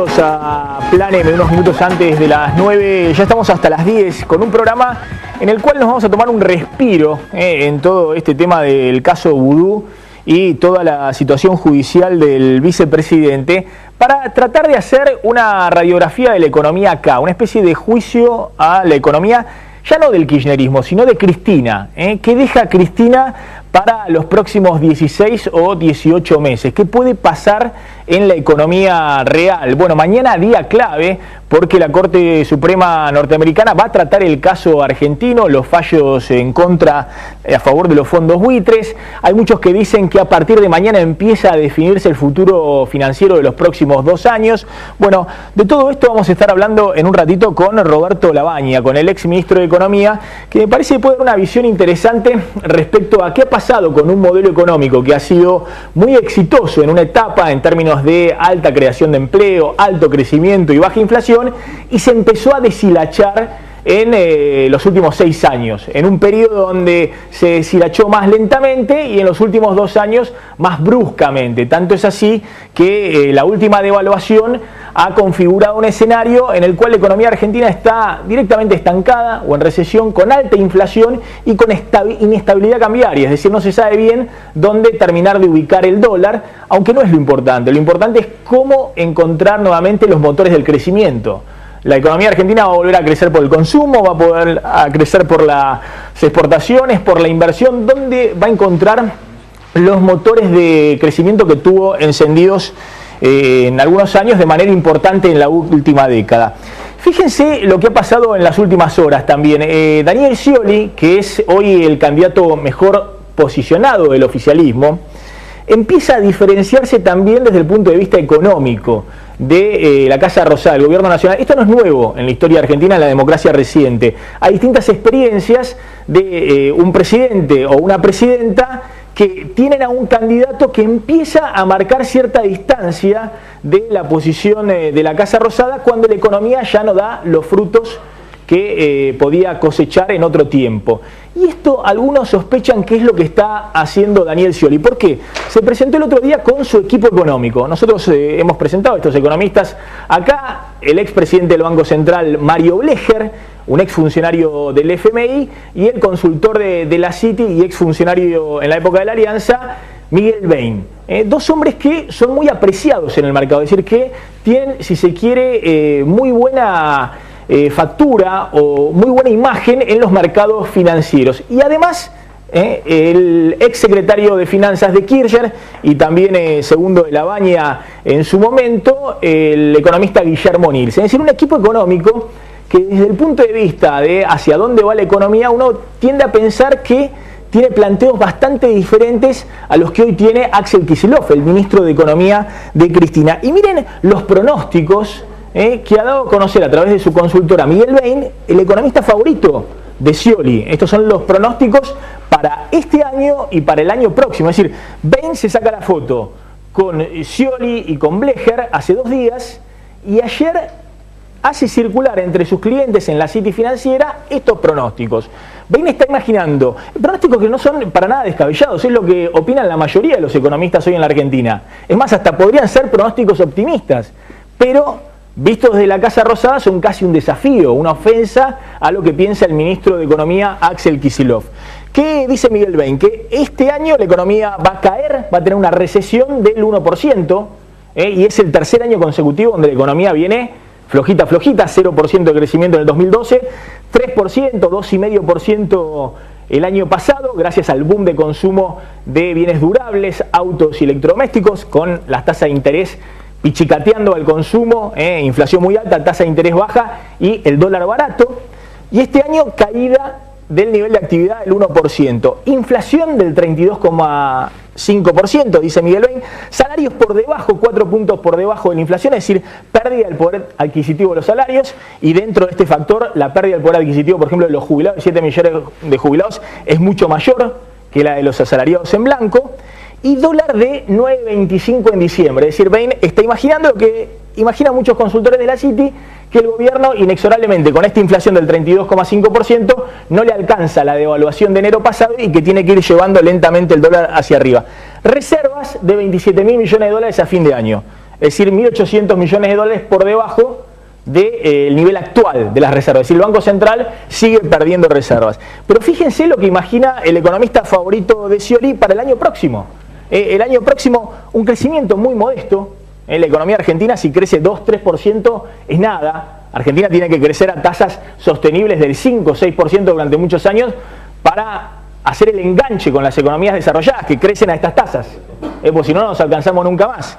bienvenidos a Planem, unos minutos antes de las 9, ya estamos hasta las 10 con un programa en el cual nos vamos a tomar un respiro en todo este tema del caso Vudú y toda la situación judicial del vicepresidente para tratar de hacer una radiografía de la economía acá, una especie de juicio a la economía, ya no del kirchnerismo, sino de Cristina. ¿Qué deja Cristina para los próximos 16 o 18 meses? ¿Qué puede pasar en la economía real? Bueno, mañana día clave porque la Corte Suprema norteamericana va a tratar el caso argentino, los fallos en contra, a favor de los fondos buitres. Hay muchos que dicen que a partir de mañana empieza a definirse el futuro financiero de los próximos 2 años. Bueno, de todo esto vamos a estar hablando en un ratito con Roberto Lavagna, con el ex ministro de Economía, que me parece que puede dar una visión interesante respecto a qué ha pasado con un modelo económico que ha sido muy exitoso en una etapa en términos de alta creación de empleo, alto crecimiento y baja inflación, y se empezó a deshilachar en los últimos 6 años, en un periodo donde se deshilachó más lentamente y en los últimos 2 años más bruscamente. Tanto es así que la última devaluación ha configurado un escenario en el cual la economía argentina está directamente estancada o en recesión, con alta inflación y con inestabilidad cambiaria, es decir, no se sabe bien dónde terminar de ubicar el dólar, aunque no es lo importante es cómo encontrar nuevamente los motores del crecimiento. La economía argentina va a volver a crecer por el consumo, va a poder crecer por las exportaciones, por la inversión. ¿Dónde va a encontrar los motores de crecimiento que tuvo encendidos en algunos años de manera importante en la última década? Fíjense lo que ha pasado en las últimas horas también. Daniel Scioli, que es hoy el candidato mejor posicionado del oficialismo, empieza a diferenciarse también desde el punto de vista económico de la Casa Rosada, el gobierno nacional. Esto no es nuevo en la historia argentina, en la democracia reciente. Hay distintas experiencias de un presidente o una presidenta que tienen a un candidato que empieza a marcar cierta distancia de la posición de la Casa Rosada cuando la economía ya no da los frutos que podía cosechar en otro tiempo. Y esto algunos sospechan que es lo que está haciendo Daniel Scioli. ¿Por qué? Se presentó el otro día con su equipo económico. Nosotros hemos presentado a estos economistas acá, el expresidente del Banco Central, Mario Blecher, un exfuncionario del FMI, y el consultor de la Citi y exfuncionario en la época de la Alianza, Miguel Bain. Dos hombres que son muy apreciados en el mercado, es decir, que tienen, si se quiere, muy buena factura o muy buena imagen en los mercados financieros. Y además, el ex secretario de Finanzas de Kirchner y también segundo de Lavagna en su momento, el economista Guillermo Nielsen. Es decir, un equipo económico que desde el punto de vista de hacia dónde va la economía, uno tiende a pensar que tiene planteos bastante diferentes a los que hoy tiene Axel Kicillof, el ministro de Economía de Cristina. Y miren los pronósticos que ha dado a conocer a través de su consultora Miguel Bain, el economista favorito de Scioli. Estos son los pronósticos para este año y para el año próximo. Es decir, Bain se saca la foto con Scioli y con Blecher hace 2 días y ayer hace circular entre sus clientes en la Citi Financiera estos pronósticos. Bain está imaginando pronósticos que no son para nada descabellados, es lo que opinan la mayoría de los economistas hoy en la Argentina. Es más, hasta podrían ser pronósticos optimistas, pero vistos desde la Casa Rosada son casi un desafío, una ofensa a lo que piensa el ministro de Economía, Axel Kicillof. ¿Qué dice Miguel Bain? Que este año la economía va a caer, va a tener una recesión del 1%, y es el tercer año consecutivo donde la economía viene flojita, 0% de crecimiento en el 2012, 3%, 2,5% el año pasado, gracias al boom de consumo de bienes durables, autos y electrodomésticos, con las tasas de interés pichicateando al consumo, inflación muy alta, tasa de interés baja y el dólar barato. Y este año caída del nivel de actividad del 1%, inflación del 32,5%, dice Miguel Bain, salarios por debajo, 4 puntos por debajo de la inflación, es decir, pérdida del poder adquisitivo de los salarios, y dentro de este factor, la pérdida del poder adquisitivo, por ejemplo, de los jubilados, 7 millones de jubilados, es mucho mayor que la de los asalariados en blanco. Y dólar de 9,25 en diciembre. Es decir, Bain está imaginando lo que imaginan muchos consultores de la Citi, que el gobierno inexorablemente con esta inflación del 32,5% no le alcanza la devaluación de enero pasado y que tiene que ir llevando lentamente el dólar hacia arriba. Reservas de 27.000 millones de dólares a fin de año. es decir, 1.800 millones de dólares por debajo del nivel actual de las reservas. Es decir, el Banco Central sigue perdiendo reservas. Pero fíjense lo que imagina el economista favorito de Scioli para el año próximo. El año próximo, un crecimiento muy modesto. La economía argentina, si crece 2-3%, es nada. Argentina tiene que crecer a tasas sostenibles del 5-6% durante muchos años para hacer el enganche con las economías desarrolladas que crecen a estas tasas. Porque si no, no nos alcanzamos nunca más.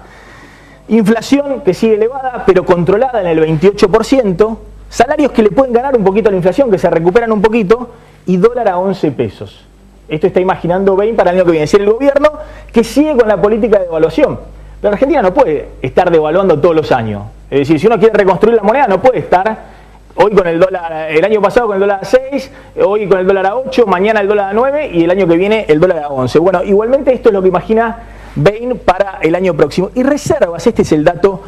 Inflación que sigue elevada, pero controlada en el 28%. Salarios que le pueden ganar un poquito a la inflación, que se recuperan un poquito. Y dólar a 11 pesos. Esto está imaginando Bain para el año que viene. Es decir, el gobierno que sigue con la política de devaluación. Pero Argentina no puede estar devaluando todos los años. Es decir, si uno quiere reconstruir la moneda, no puede estar hoy con el dólar, el año pasado con el dólar a 6, hoy con el dólar a 8, mañana el dólar a 9 y el año que viene el dólar a 11. Bueno, igualmente esto es lo que imagina Bain para el año próximo. Y reservas, este es el dato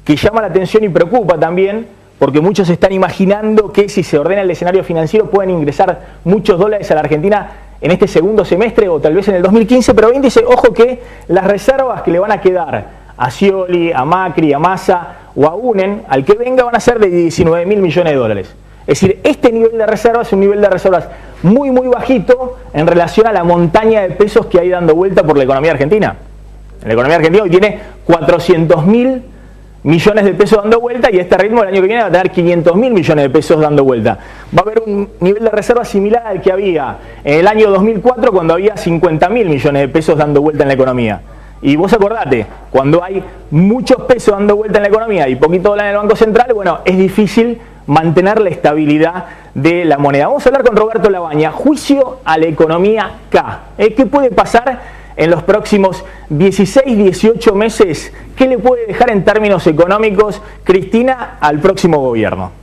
que llama la atención y preocupa también, porque muchos están imaginando que si se ordena el escenario financiero pueden ingresar muchos dólares a la Argentina en este segundo semestre o tal vez en el 2015, pero Bain dice, ojo que las reservas que le van a quedar a Scioli, a Macri, a Massa o a UNEN, al que venga, van a ser de 19.000 millones de dólares. Es decir, este nivel de reservas es un nivel de reservas muy bajito en relación a la montaña de pesos que hay dando vuelta por la economía argentina. La economía argentina hoy tiene 400.000 millones de pesos dando vuelta y a este ritmo el año que viene va a tener 500.000 millones de pesos dando vuelta. Va a haber un nivel de reserva similar al que había en el año 2004 cuando había 50.000 millones de pesos dando vuelta en la economía. Y vos acordate, cuando hay muchos pesos dando vuelta en la economía y poquito dólar en el Banco Central, bueno, es difícil mantener la estabilidad de la moneda. Vamos a hablar con Roberto Labaña, juicio a la economía K. ¿Qué puede pasar en los próximos 16, 18 meses? ¿Qué le puede dejar en términos económicos Cristina al próximo gobierno?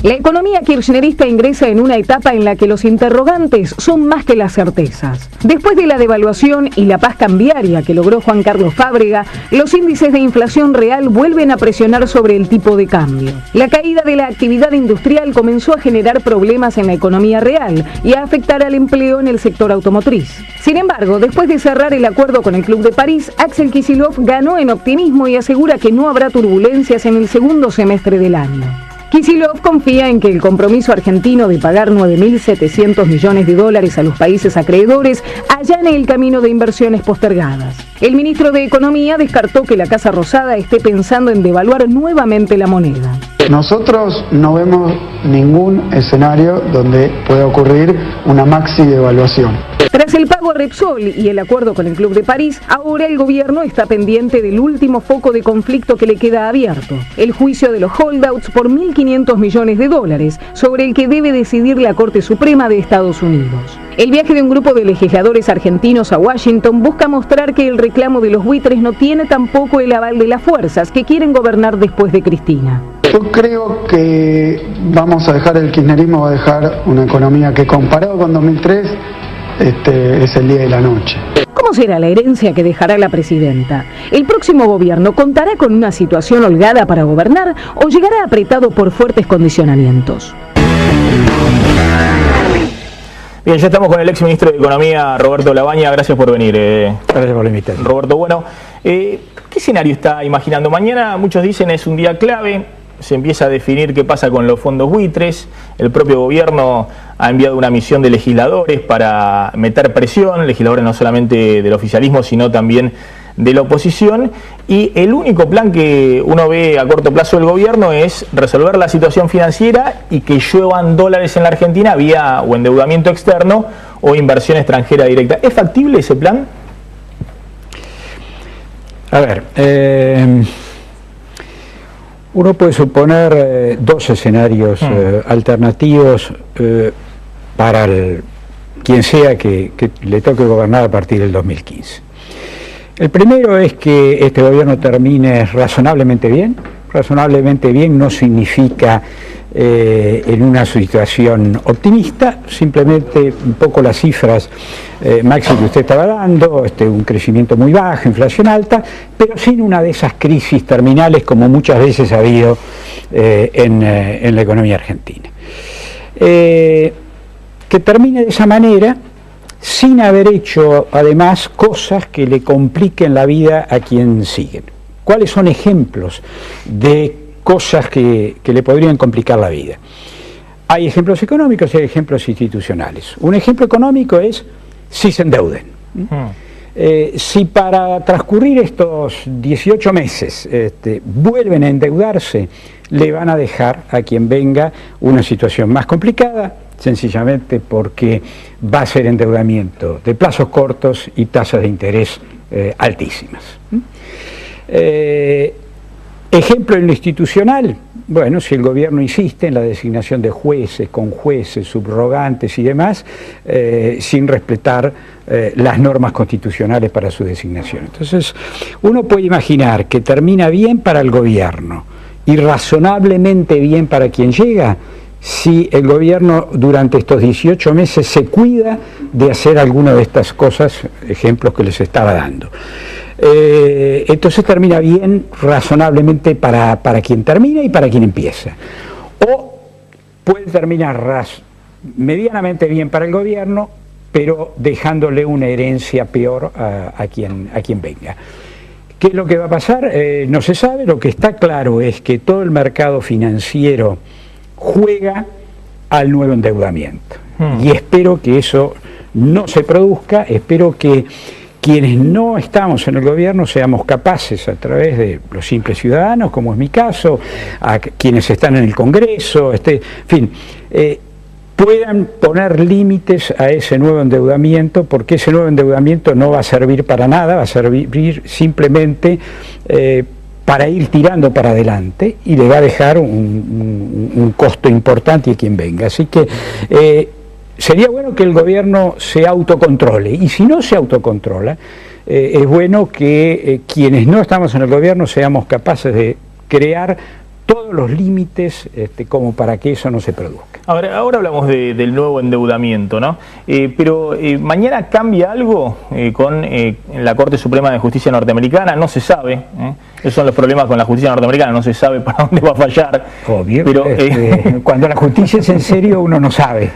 La economía kirchnerista ingresa en una etapa en la que los interrogantes son más que las certezas. Después de la devaluación y la paz cambiaria que logró Juan Carlos Fábrega, los índices de inflación real vuelven a presionar sobre el tipo de cambio. La caída de la actividad industrial comenzó a generar problemas en la economía real y a afectar al empleo en el sector automotriz. Sin embargo, después de cerrar el acuerdo con el Club de París, Axel Kicillof ganó en optimismo y asegura que no habrá turbulencias en el segundo semestre del año. Kicillof confía en que el compromiso argentino de pagar 9.700 millones de dólares a los países acreedores allane el camino de inversiones postergadas. El ministro de Economía descartó que la Casa Rosada esté pensando en devaluar nuevamente la moneda. Nosotros no vemos ningún escenario donde pueda ocurrir una maxi devaluación. Tras el pago a Repsol y el acuerdo con el Club de París, ahora el gobierno está pendiente del último foco de conflicto que le queda abierto, el juicio de los holdouts por 1.500 millones de dólares, sobre el que debe decidir la Corte Suprema de Estados Unidos. El viaje de un grupo de legisladores argentinos a Washington busca mostrar que el reclamo de los buitres no tiene tampoco el aval de las fuerzas que quieren gobernar después de Cristina. Yo creo que vamos a dejar, el kirchnerismo va a dejar una economía que comparado con 2003 es el día y la noche. ¿Cómo será la herencia que dejará la presidenta? ¿El próximo gobierno contará con una situación holgada para gobernar o llegará apretado por fuertes condicionamientos? Bien, ya estamos con el ex ministro de Economía, Roberto Labaña. Gracias por venir. Gracias por la invitación. Roberto, bueno, ¿qué escenario está imaginando? Mañana, muchos dicen, es un día clave. Se empieza a definir qué pasa con los fondos buitres. El propio gobierno ha enviado una misión de legisladores para meter presión, legisladores no solamente del oficialismo, sino también de la oposición. Y el único plan que uno ve a corto plazo del gobierno es resolver la situación financiera y que lluevan dólares en la Argentina vía o endeudamiento externo o inversión extranjera directa. ¿Es factible ese plan? A ver, uno puede suponer dos escenarios alternativos para quien sea que le toque gobernar a partir del 2015. El primero es que este gobierno termine razonablemente bien. Razonablemente bien no significa en una situación optimista, simplemente un poco las cifras Maxi que usted estaba dando, un crecimiento muy bajo, inflación alta, pero sin una de esas crisis terminales como muchas veces ha habido en la economía argentina. que termine de esa manera, sin haber hecho además cosas que le compliquen la vida a quien siguen. ¿Cuáles son ejemplos de cosas que le podrían complicar la vida? Hay ejemplos económicos y hay ejemplos institucionales. Un ejemplo económico es si se endeuden. Si para transcurrir estos 18 meses vuelven a endeudarse, le van a dejar a quien venga una situación más complicada, sencillamente porque va a ser endeudamiento de plazos cortos y tasas de interés altísimas. Ejemplo en lo institucional, bueno, si el gobierno insiste en la designación de jueces, conjueces, subrogantes y demás, sin respetar las normas constitucionales para su designación. Entonces, uno puede imaginar que termina bien para el gobierno y razonablemente bien para quien llega, si el gobierno durante estos 18 meses se cuida de hacer alguna de estas cosas, ejemplos que les estaba dando. Entonces termina bien razonablemente para quien termina y para quien empieza. O puede terminar medianamente bien para el gobierno, pero dejándole una herencia peor a quien venga. ¿Qué es lo que va a pasar? No se sabe. Lo que está claro es que todo el mercado financiero juega al nuevo endeudamiento. Y espero que eso no se produzca, espero que quienes no estamos en el gobierno seamos capaces, a través de los simples ciudadanos, como es mi caso, a quienes están en el Congreso, en fin, puedan poner límites a ese nuevo endeudamiento, porque ese nuevo endeudamiento no va a servir para nada, va a servir simplemente para ir tirando para adelante y le va a dejar un costo importante a quien venga. Así que sería bueno que el gobierno se autocontrole, y si no se autocontrola, es bueno que quienes no estamos en el gobierno seamos capaces de crear todos los límites como para que eso no se produzca. Ahora hablamos del nuevo endeudamiento, ¿no? Pero mañana cambia algo con la Corte Suprema de Justicia norteamericana, no se sabe. Esos son los problemas con la justicia norteamericana, no se sabe para dónde va a fallar. Obvio, pero, cuando la justicia es en serio uno no sabe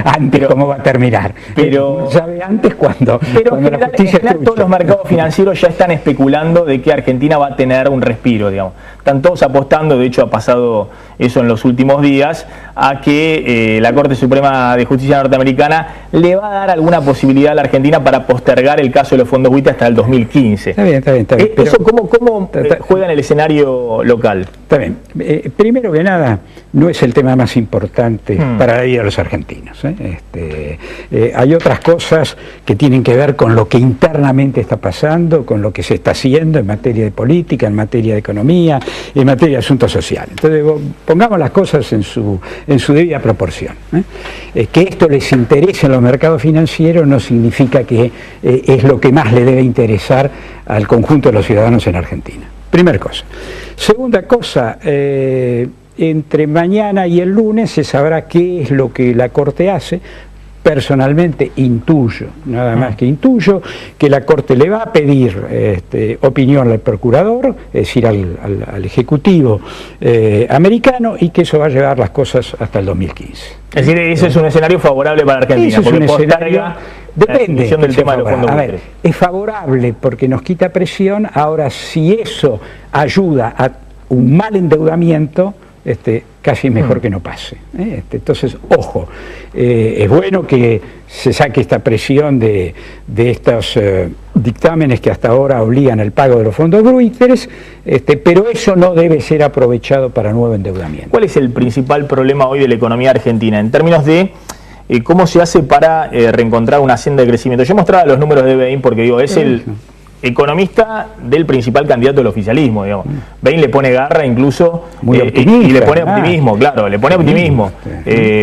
antes cómo va a terminar. Pero uno sabe antes cuando la justicia todos los mercados financieros ya están especulando de que Argentina va a tener un respiro, digamos. Están todos apostando, de hecho ha pasado eso en los últimos días, a que la Corte Suprema de Justicia norteamericana le va a dar alguna posibilidad a la Argentina para postergar el caso de los fondos buitre hasta el 2015. Está bien. Pero ¿eso cómo juega en el escenario local? Está bien. Primero que nada, no es el tema más importante para la vida de los argentinos. Hay otras cosas que tienen que ver con lo que internamente está pasando, con lo que se está haciendo en materia de política, en materia de economía, en materia de asuntos sociales. Entonces, pongamos las cosas en su debida proporción. Que esto les interese en los mercados financieros no significa que es lo que más le debe interesar al conjunto de los ciudadanos en Argentina. Primera cosa. Segunda cosa, entre mañana y el lunes se sabrá qué es lo que la Corte hace. Personalmente intuyo, nada más que intuyo, que la Corte le va a pedir opinión al procurador, es decir, al Ejecutivo americano, y que eso va a llevar las cosas hasta el 2015. Es decir, ese es un escenario favorable para Argentina. Ese es un escenario, depende del tema de los fondos. A ver, es favorable porque nos quita presión. Ahora, si eso ayuda a un mal endeudamiento, casi mejor que no pase. Entonces, ojo, es bueno que se saque esta presión de estos dictámenes que hasta ahora obligan al pago de los fondos buitres, pero eso no debe ser aprovechado para nuevo endeudamiento. ¿Cuál es el principal problema hoy de la economía argentina en términos de cómo se hace para reencontrar una senda de crecimiento? Yo mostraba los números de Bain porque digo, es el economista del principal candidato del oficialismo, digamos. Bain le pone garra incluso y le pone optimismo, claro, le pone optimismo.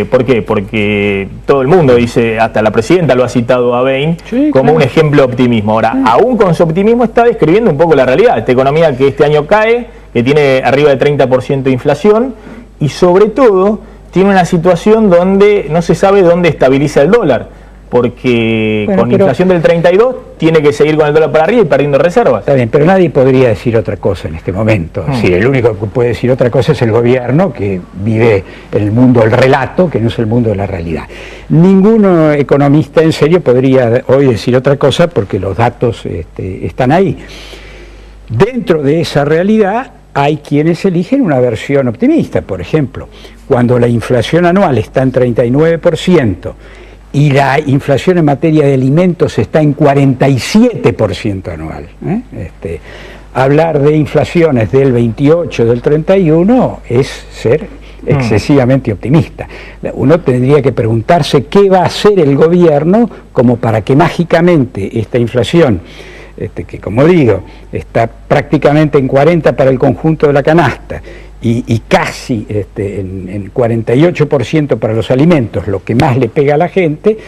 ¿Por qué? Porque todo el mundo dice, hasta la presidenta lo ha citado a Bain como un ejemplo de optimismo. Ahora, aún con su optimismo está describiendo un poco la realidad. Esta economía que este año cae, que tiene arriba de 30% de inflación y sobre todo tiene una situación donde no se sabe dónde estabiliza el dólar. porque Bueno, con inflación del 32 tiene que seguir con el dólar para arriba y perdiendo reservas. Está bien, pero nadie podría decir otra cosa en este momento. Sí, el único que puede decir otra cosa es el gobierno, que vive el mundo del relato, que no es el mundo de la realidad. Ningún economista en serio podría hoy decir otra cosa porque los datos están ahí. Dentro de esa realidad hay quienes eligen una versión optimista. Por ejemplo, cuando la inflación anual está en 39%, y la inflación en materia de alimentos está en 47% anual. Hablar de inflaciones del 28, del 31 es ser excesivamente optimista. Uno tendría que preguntarse qué va a hacer el gobierno como para que mágicamente esta inflación, que como digo, está prácticamente en 40 para el conjunto de la canasta, y casi en 48% para los alimentos, lo que más le pega a la gente,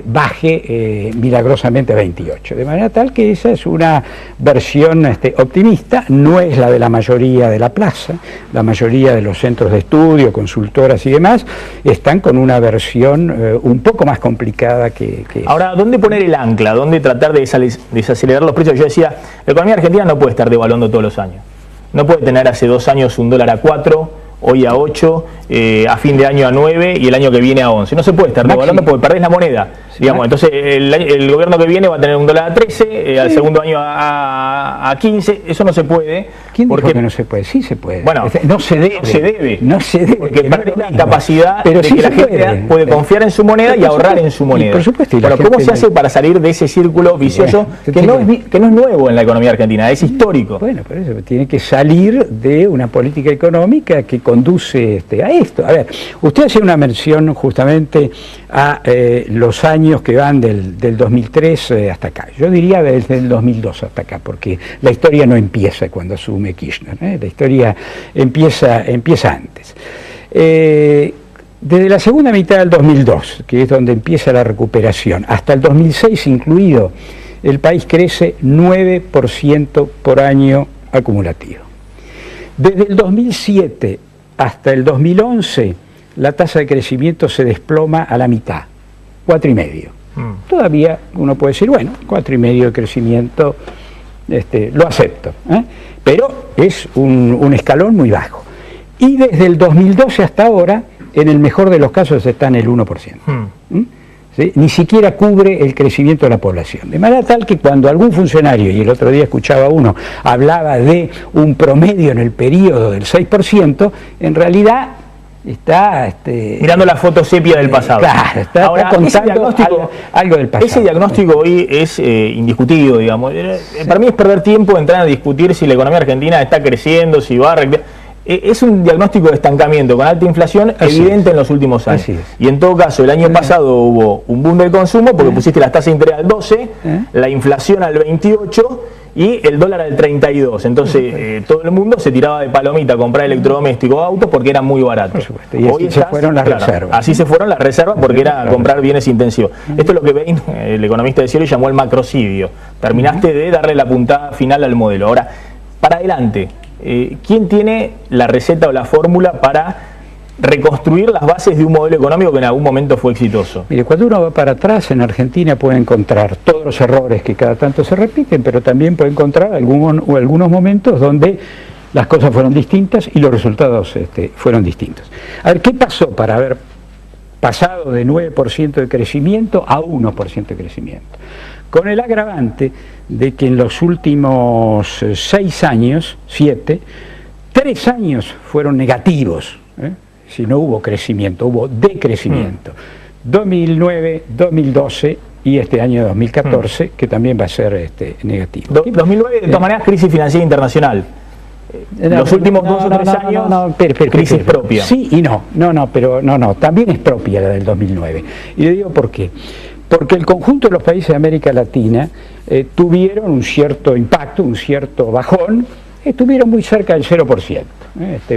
baje milagrosamente a 28%. De manera tal que esa es una versión optimista, no es la de la mayoría de la plaza. La mayoría de los centros de estudio, consultoras y demás, están con una versión un poco más complicada que Ahora, ¿dónde poner el ancla? ¿Dónde tratar de desacelerar los precios? Yo decía, la economía argentina no puede estar devaluando todos los años. No puede tener hace 2 años un dólar a 4, hoy a 8, a fin de año a 9 y el año que viene a 11. No se puede estar devaluando porque perdés la moneda. Digamos. Entonces el gobierno que viene va a tener un dólar a 13, al segundo año a 15. Eso no se puede. ¿Quién dijo que no se puede? Sí se puede. Bueno, no se debe. No se debe. Porque perdés la capacidad de sí que la gente puede confiar en su moneda y ahorrar en su moneda. Por supuesto. Pero ¿cómo se hace para salir de ese círculo vicioso que no es nuevo en la economía argentina, es histórico? Bueno, por eso tiene que salir de una política económica que conduce a esto. A ver, usted hace una mención justamente a los años que van del 2003 hasta acá. Yo diría desde el 2002 hasta acá, porque la historia no empieza cuando asume Kirchner, la historia empieza antes. Desde la segunda mitad del 2002, que es donde empieza la recuperación, hasta el 2006 incluido, el país crece 9% por año acumulativo. Desde el 2007 hasta el 2011, la tasa de crecimiento se desploma a la mitad, 4,5. Todavía uno puede decir, bueno, 4,5 de crecimiento, lo acepto, pero es un escalón muy bajo. Y desde el 2012 hasta ahora, en el mejor de los casos está en el 1%. ¿Sí? Ni siquiera cubre el crecimiento de la población. De manera tal que cuando algún funcionario, y el otro día escuchaba uno, hablaba de un promedio en el periodo del 6%, en realidad está mirando la foto sepia del pasado. Claro, está contando algo del pasado. Ese diagnóstico hoy es indiscutido, digamos. Para mí es perder tiempo entrar a discutir si la economía argentina está creciendo, si va a... Es un diagnóstico de estancamiento con alta inflación evidente en los últimos años. Y en todo caso, el año pasado hubo un boom del consumo porque pusiste las tasas de interés al 12, la inflación al 28 y el dólar al 32. Entonces todo el mundo se tiraba de palomita a comprar electrodomésticos, autos porque eran muy baratos. Y así se fueron las reservas. Así se fueron las reservas porque era comprar bienes intensivos. Esto es lo que Bain, el economista de Cielo, llamó el macrocidio. Terminaste de darle la puntada final al modelo. Ahora, para adelante, ¿quién tiene la receta o la fórmula para reconstruir las bases de un modelo económico que en algún momento fue exitoso? Mire, cuando uno va para atrás en Argentina puede encontrar todos los errores que cada tanto se repiten, pero también puede encontrar algunos momentos donde las cosas fueron distintas y los resultados fueron distintos. A ver, ¿qué pasó para haber pasado de 9% de crecimiento a 1% de crecimiento? Con el agravante de que en los últimos 6 años, 7, 3 años fueron negativos. Si no hubo crecimiento, hubo decrecimiento. 2009, 2012 y este año 2014, que también va a ser negativo. 2009, de todas maneras, crisis financiera internacional. Los últimos 2 o 3 años, crisis propia. Sí y no, pero también es propia la del 2009. Y le digo por qué. Porque el conjunto de los países de América Latina tuvieron un cierto impacto, un cierto bajón, estuvieron muy cerca del 0%.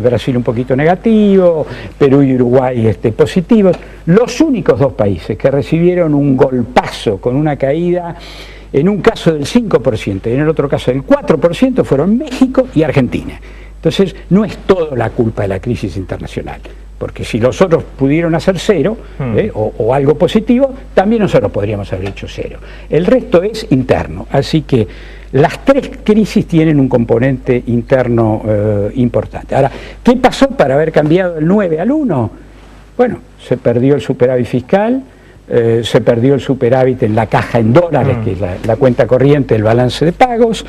Brasil un poquito negativo, Perú y Uruguay positivos. Los únicos 2 países que recibieron un golpazo con una caída, en un caso del 5% y en el otro caso del 4%, fueron México y Argentina. Entonces no es todo la culpa de la crisis internacional. porque si los otros pudieron hacer cero, o algo positivo, también nosotros podríamos haber hecho cero. El resto es interno, así que las tres crisis tienen un componente interno importante. Ahora, ¿qué pasó para haber cambiado el 9 al 1? Bueno, se perdió el superávit fiscal, se perdió el superávit en la caja en dólares, que es la cuenta corriente, el balance de pagos,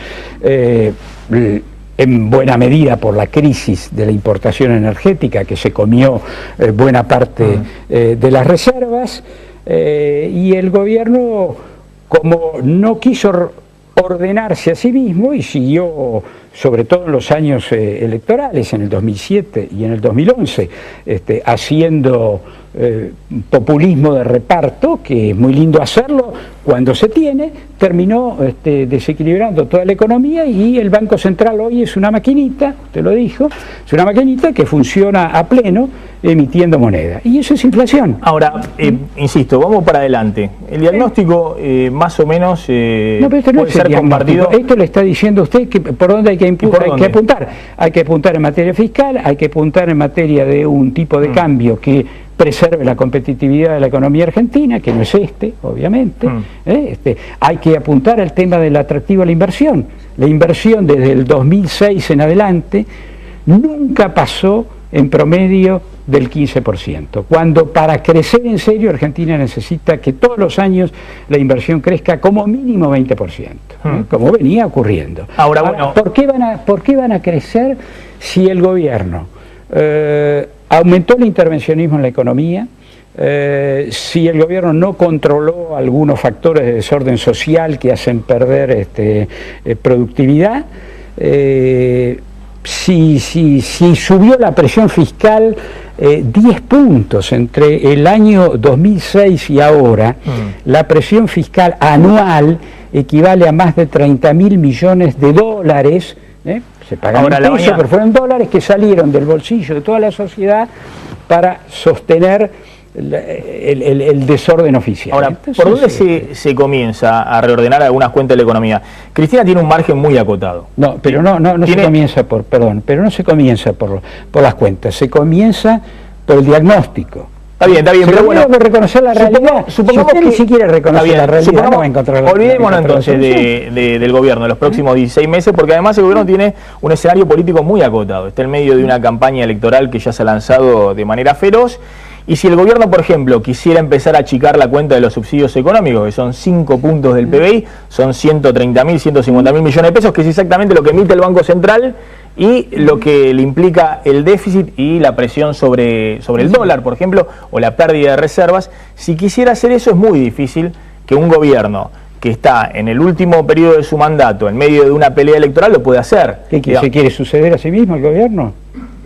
en buena medida por la crisis de la importación energética que se comió buena parte de las reservas, y el gobierno, como no quiso ordenarse a sí mismo y siguió, sobre todo en los años electorales, en el 2007 y en el 2011, haciendo populismo de reparto, que es muy lindo hacerlo cuando se tiene, terminó desequilibrando toda la economía, y el Banco Central hoy es una maquinita, te lo dijo, es una maquinita que funciona a pleno emitiendo moneda, y eso es inflación. Ahora, insisto, vamos para adelante. El diagnóstico más o menos no, pero esto no puede ser compartido. Esto le está diciendo usted que por dónde hay que apuntar. Hay que apuntar en materia fiscal, hay que apuntar en materia de un tipo de cambio que preserve la competitividad de la economía argentina, que no es obviamente. Hay que apuntar al tema del atractivo a la inversión. La inversión desde el 2006 en adelante nunca pasó en promedio del 15%, cuando para crecer en serio Argentina necesita que todos los años la inversión crezca como mínimo 20%, como venía ocurriendo. Ahora, bueno, ¿por qué van a crecer si el gobierno aumentó el intervencionismo en la economía, si el gobierno no controló algunos factores de desorden social que hacen perder productividad, si subió la presión fiscal 10 puntos entre el año 2006 y ahora, la presión fiscal anual equivale a más de 30.000 millones de dólares, se pagan en pesos, pero fueron dólares que salieron del bolsillo de toda la sociedad para sostener el desorden oficial. Ahora, entonces, ¿por dónde se comienza a reordenar algunas cuentas de la economía? Cristina tiene un margen muy acotado. No, pero no se comienza no se comienza por las cuentas, se comienza por el diagnóstico. Está bien, pero bueno, que reconocer la realidad. Supongamos si usted ni siquiera reconoce la realidad, no va a encontrar. Olvidémonos entonces del gobierno de los próximos 16 meses, porque además el gobierno tiene un escenario político muy acotado. Está en medio de una campaña electoral que ya se ha lanzado de manera feroz. Y si el gobierno, por ejemplo, quisiera empezar a achicar la cuenta de los subsidios económicos, que son 5 puntos del PBI, son 130.000, 150.000 millones de pesos, que es exactamente lo que emite el Banco Central y lo que le implica el déficit y la presión sobre el dólar, por ejemplo, o la pérdida de reservas. Si quisiera hacer eso, es muy difícil que un gobierno que está en el último periodo de su mandato, en medio de una pelea electoral, lo pueda hacer. ¿Qué se quiere suceder a sí mismo el gobierno?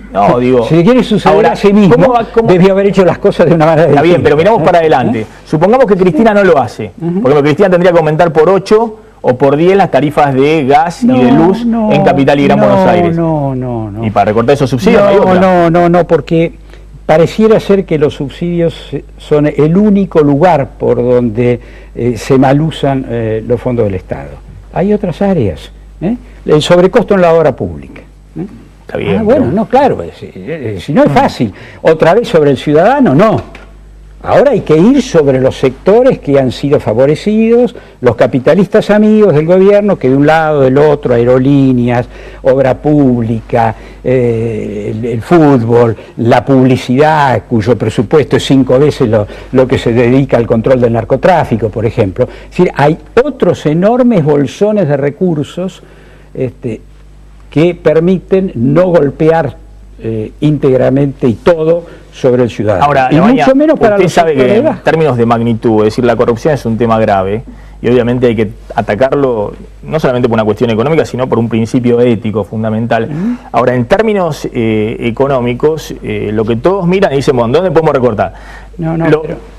No, digo... Si quiere suceder a sí mismo, debió haber hecho las cosas de una manera distinta. Está bien, pero miramos para adelante. Supongamos que Cristina no lo hace. Por ejemplo, Cristina tendría que aumentar por 8 o por 10 las tarifas de gas y de luz en Capital y Gran Buenos Aires. No. Y para recortar esos subsidios no, porque pareciera ser que los subsidios son el único lugar por donde se malusan los fondos del Estado. Hay otras áreas. El sobrecosto en la obra pública. Está bien, bueno, no, claro, si no es fácil. Otra vez sobre el ciudadano, no. Ahora hay que ir sobre los sectores que han sido favorecidos, los capitalistas amigos del gobierno, que de un lado, del otro, aerolíneas, obra pública, el fútbol, la publicidad, cuyo presupuesto es 5 veces lo que se dedica al control del narcotráfico, por ejemplo. Es decir, hay otros enormes bolsones de recursos que permiten no golpear íntegramente y todo sobre el ciudadano. Ahora, y mucho menos para usted sabe que en términos de magnitud, es decir, la corrupción es un tema grave y obviamente hay que atacarlo no solamente por una cuestión económica, sino por un principio ético fundamental. Ahora, en términos económicos, lo que todos miran y dicen, bueno, ¿dónde podemos recortar?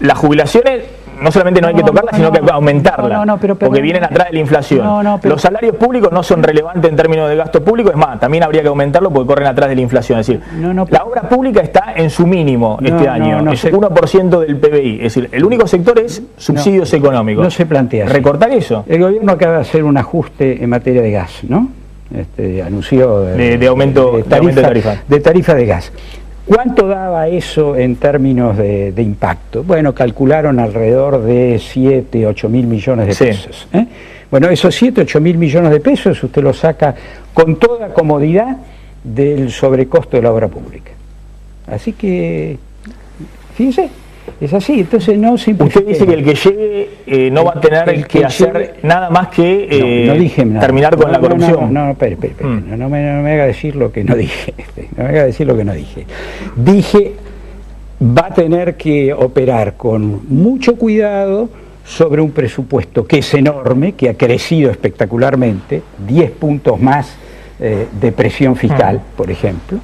Las jubilaciones no solamente no hay que tocarlas, sino que hay que aumentarlas, porque vienen atrás de la inflación. Los salarios públicos no son relevantes en términos de gasto público, es más, también habría que aumentarlo porque corren atrás de la inflación. Es decir, la obra pública está en su mínimo este año, es el 1% del PBI. Es decir, el único sector es subsidios económicos. No se plantea así. ¿Recortar eso? El gobierno acaba de hacer un ajuste en materia de gas, ¿no? Anunció de aumento de tarifa. De tarifa de gas. ¿Cuánto daba eso en términos de impacto? Bueno, calcularon alrededor de 7, 8 mil millones de pesos. Bueno, esos 7, 8 mil millones de pesos usted los saca con toda comodidad del sobrecosto de la obra pública. Así que, fíjese, es así, entonces no simplifique. Usted dice que el que llegue no va a tener que hacer nada más que no dije nada. Terminar con la corrupción. No, espere. No me haga decir lo que no dije. No me haga decir lo que no dije. Dije, va a tener que operar con mucho cuidado sobre un presupuesto que es enorme, que ha crecido espectacularmente, 10 puntos más de presión fiscal, por ejemplo.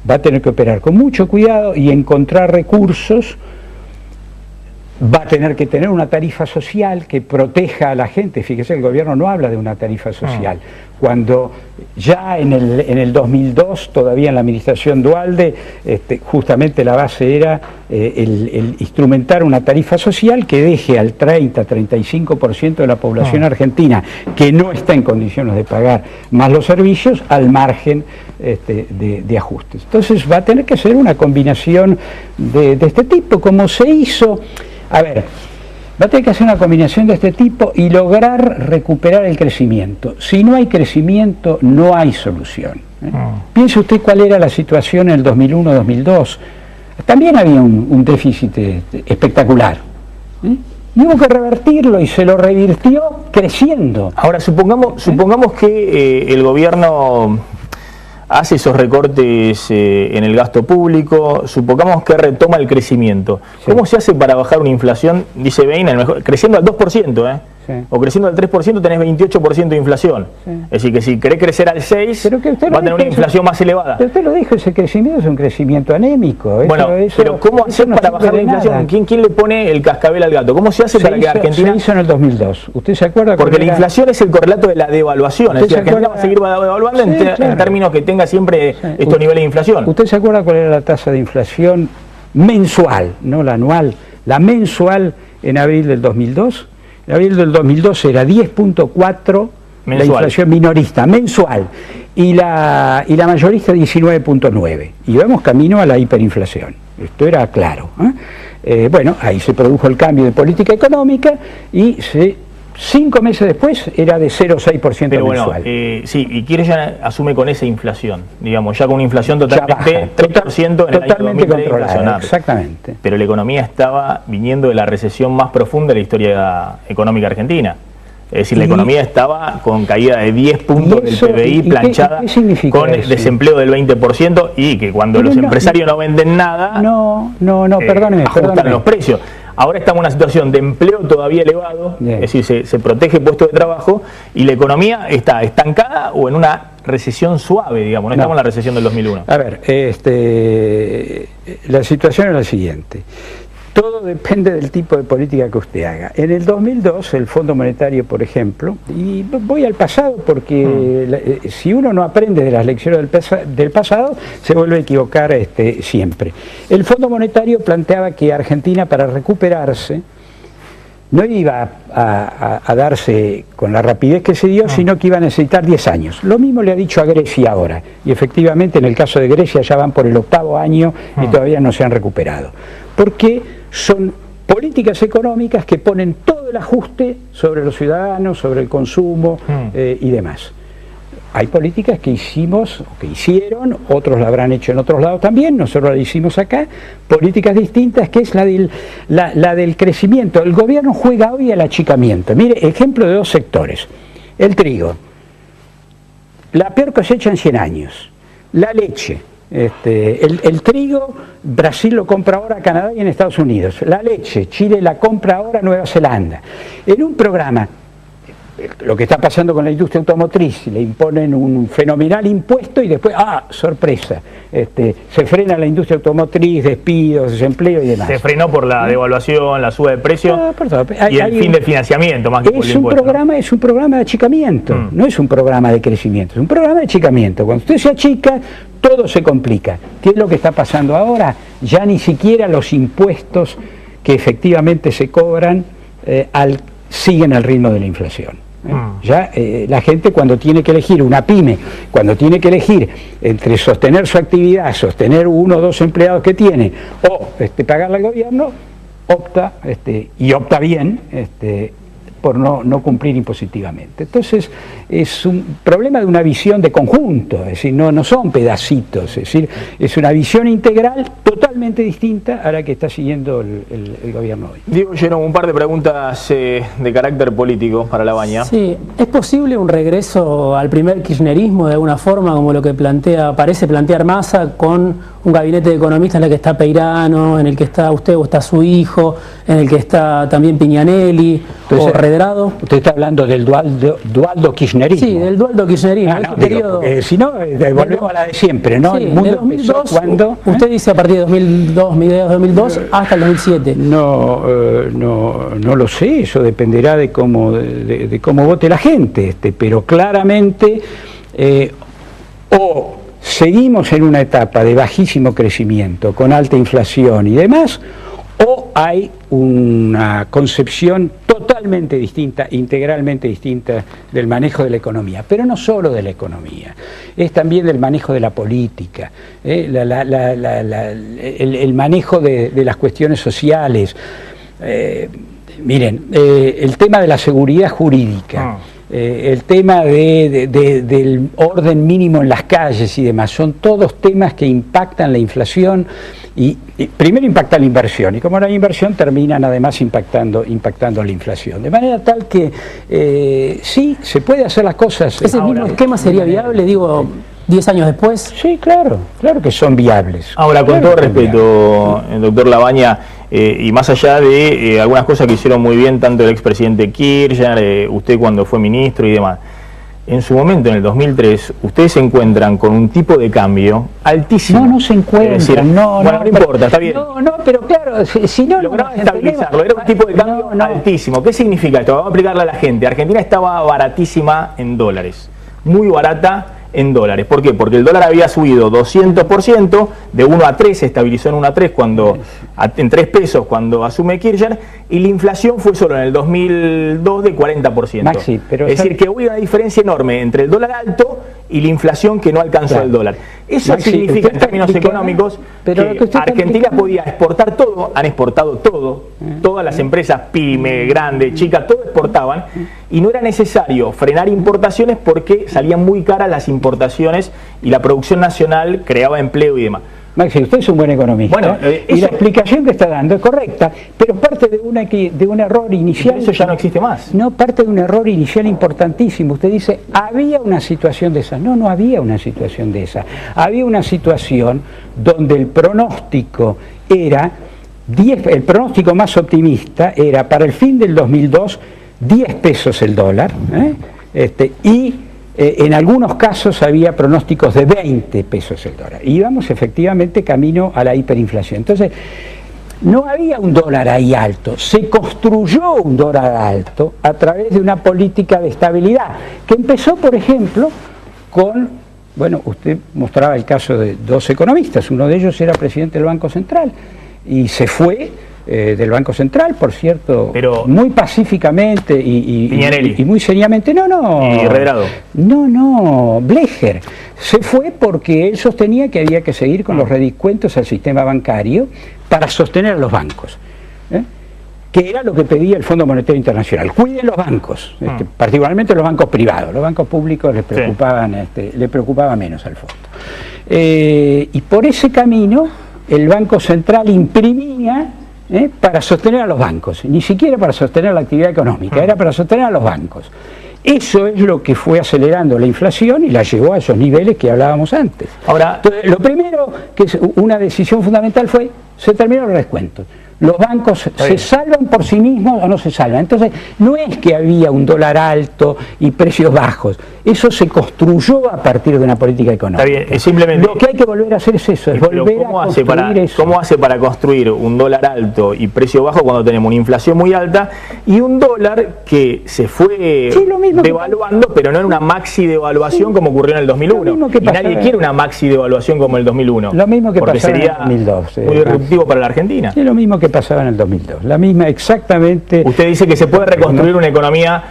Va a tener que operar con mucho cuidado y encontrar recursos. Va a tener que tener una tarifa social que proteja a la gente. Fíjese, el gobierno no habla de una tarifa social. Cuando ya en el 2002, todavía en la administración Duhalde, justamente la base era el instrumentar una tarifa social que deje al 30-35% de la población argentina que no está en condiciones de pagar más los servicios al margen de ajustes. Entonces va a tener que ser una combinación de este tipo, como se hizo. A ver, va a tener que hacer una combinación de este tipo y lograr recuperar el crecimiento. Si no hay crecimiento, no hay solución. Piense usted cuál era la situación en el 2001-2002. También había un déficit espectacular. Y hubo que revertirlo y se lo revirtió creciendo. Ahora, supongamos que el gobierno hace esos recortes en el gasto público, supongamos que retoma el crecimiento. ¿Cómo se hace para bajar una inflación, dice Bain, creciendo al 2%, o creciendo al 3% tenés 28% de inflación? Es decir, que si querés crecer al 6%, va a tener una inflación más elevada. Pero usted lo dijo, ese crecimiento es un crecimiento anémico. Bueno, pero ¿cómo hacer para bajar la inflación? ¿Quién le pone el cascabel al gato? ¿Cómo se hace para que Argentina... Se hizo en el 2002. ¿Usted se acuerda? Porque la inflación es el correlato de la devaluación. Es decir, Argentina va a seguir devaluando en términos que tenga siempre estos niveles de inflación. ¿Usted se acuerda cuál era la tasa de inflación mensual, no la anual, la mensual en abril del 2002? En abril del 2002 era 10.4 la inflación minorista mensual y la mayorista 19.9, y vamos camino a la hiperinflación. Esto era claro. Bueno, ahí se produjo el cambio de política económica y 5 meses después era de 0,6% Pero mensual. Sí, y Kirchner ya asume con esa inflación, digamos, ya con una inflación totalmente 3% en el año 2003 inflacionario. Exactamente. Pero la economía estaba viniendo de la recesión más profunda de la historia económica argentina. Es decir, la economía estaba con caída de 10 puntos del PBI planchada, con desempleo del 20%, y que cuando los empresarios no venden nada, perdóneme, ajustan los precios. Ahora estamos en una situación de empleo todavía elevado, es decir, se protege puestos de trabajo, y la economía está estancada o en una recesión suave, digamos, no estamos en la recesión del 2001. A ver, la situación es la siguiente. Todo depende del tipo de política que usted haga. En el 2002, el Fondo Monetario, por ejemplo, y voy al pasado porque si uno no aprende de las lecciones del pasado, se vuelve a equivocar siempre. El Fondo Monetario planteaba que Argentina, para recuperarse, no iba a darse con la rapidez que se dio, sino que iba a necesitar 10 años. Lo mismo le ha dicho a Grecia ahora, y efectivamente en el caso de Grecia ya van por el 8º año y todavía no se han recuperado. Porque son políticas económicas que ponen todo el ajuste sobre los ciudadanos, sobre el consumo y demás. Hay políticas que hicimos, que hicieron, otros la habrán hecho en otros lados también, nosotros la hicimos acá, políticas distintas, que es la del crecimiento. El gobierno juega hoy al achicamiento. Mire, ejemplo de 2 sectores. El trigo, la peor cosecha en 100 años. La leche. El trigo, Brasil lo compra ahora a Canadá y en Estados Unidos. La leche, Chile la compra ahora a Nueva Zelanda. En un programa, lo que está pasando con la industria automotriz, le imponen un fenomenal impuesto y después, sorpresa, se frena la industria automotriz, despidos, desempleo y demás. Se frenó por la devaluación, la suba de precios y el fin del financiamiento más que por el impuesto. Es un programa de achicamiento, no es un programa de crecimiento, es un programa de achicamiento. Cuando usted se achica, todo se complica. ¿Qué es lo que está pasando ahora? Ya ni siquiera los impuestos que efectivamente se cobran siguen al ritmo de la inflación. Ya la gente, cuando tiene que elegir, una pyme, cuando tiene que elegir entre sostener su actividad, sostener 1 o 2 empleados que tiene, o pagarle al gobierno, opta, y opta bien, por no cumplir impositivamente. Entonces es un problema de una visión de conjunto, es decir, no son pedacitos, es decir, es una visión integral totalmente distinta a la que está siguiendo el gobierno hoy. Diego Lleno, un par de preguntas de carácter político para Labaña. Sí, ¿es posible un regreso al primer kirchnerismo de alguna forma, como lo que parece plantear Massa, con un gabinete de economistas en el que está Peirano, en el que está usted o está su hijo, en el que está también Piñanelli? Entonces, o Redrado. Usted está hablando del dualdo kirchnerismo. Sí, del dualdo kirchnerismo. Si no, volvemos a la de siempre, ¿no? Sí, el mundo de 2002, empezó cuando... Usted dice a partir de 2002, mediados de 2002 hasta el 2007. No lo sé, eso dependerá de cómo vote la gente, pero claramente o seguimos en una etapa de bajísimo crecimiento, con alta inflación y demás, o hay una concepción totalmente distinta, integralmente distinta del manejo de la economía, pero no solo de la economía, es también del manejo de la política, el manejo de las cuestiones sociales. Miren, el tema de la seguridad jurídica, el tema del orden mínimo en las calles y demás, son todos temas que impactan la inflación y primero impacta la inversión, y como no hay inversión terminan además impactando la inflación, de manera tal que sí, se puede hacer las cosas. ¿Ese mismo esquema sería viable, digo, 10 años después? Sí, claro que son viables. Ahora, con todo respeto, doctor Labaña, y más allá de algunas cosas que hicieron muy bien tanto el expresidente Kirchner, usted cuando fue ministro y demás, en su momento, en el 2003, ustedes se encuentran con un tipo de cambio altísimo. No se encuentran, decir, no importa, está bien. Pero claro, si no... Lograron estabilizarlo, era un tipo de cambio altísimo. ¿Qué significa esto? Vamos a explicarle a la gente. Argentina estaba baratísima en dólares, muy barata en dólares. ¿Por qué? Porque el dólar había subido 200%, de 1 a 3, se estabilizó en 1 a 3, en 3 pesos cuando asume Kirchner, y la inflación fue solo en el 2002 de 40%. Maxi, pero es decir, que hubo una diferencia enorme entre el dólar alto y la inflación que no alcanzó el dólar. Eso Maxi, significa en términos económicos que Argentina podía exportar todo, han exportado todo, todas las empresas, pyme, grande, chica, todo exportaban, y no era necesario frenar importaciones porque salían muy caras las importaciones y la producción nacional creaba empleo y demás. Maxi, usted es un buen economista, bueno, y la explicación que está dando es correcta, pero parte de un error inicial. Eso ya no existe más. No, parte de un error inicial importantísimo. Usted dice, había una situación de esa. No había una situación de esa. Había una situación donde el pronóstico era, el pronóstico más optimista era para el fin del 2002, 10 pesos el dólar, en algunos casos había pronósticos de 20 pesos el dólar. Y íbamos efectivamente camino a la hiperinflación. Entonces, no había un dólar ahí alto, se construyó un dólar alto a través de una política de estabilidad, que empezó, por ejemplo, con, bueno, usted mostraba el caso de 2 economistas, uno de ellos era presidente del Banco Central, y se fue del Banco Central, por cierto, pero muy pacíficamente y muy seriamente. ¿Y Redrado? Blecher. Se fue porque él sostenía que había que seguir con los redescuentos al sistema bancario para sostener a los bancos, que era lo que pedía el Fondo Monetario Internacional. Cuiden los bancos, particularmente los bancos privados. Los bancos públicos les preocupaban, le preocupaba menos al fondo. Y por ese camino el Banco Central imprimía para sostener a los bancos, ni siquiera para sostener la actividad económica, era para sostener a los bancos. Eso es lo que fue acelerando la inflación y la llevó a esos niveles que hablábamos antes. Ahora, entonces, lo primero, que es una decisión fundamental, fue, se terminaron los descuentos. Los bancos se salvan por sí mismos o no se salvan. Entonces, no es que había un dólar alto y precios bajos. Eso se construyó a partir de una política económica. Está bien, simplemente, lo que hay que volver a hacer es eso, es volver a construir eso. ¿Cómo hace para construir un dólar alto y precio bajo cuando tenemos una inflación muy alta y un dólar que se fue devaluando, pero no en una maxi devaluación como ocurrió en el 2001? Y nadie quiere una maxi devaluación como en el 2001. Lo mismo que porque pasaba sería en el 2002. Muy disruptivo para la Argentina. Es lo mismo que pasaba en el 2002. La misma exactamente. Usted dice que se puede reconstruir una economía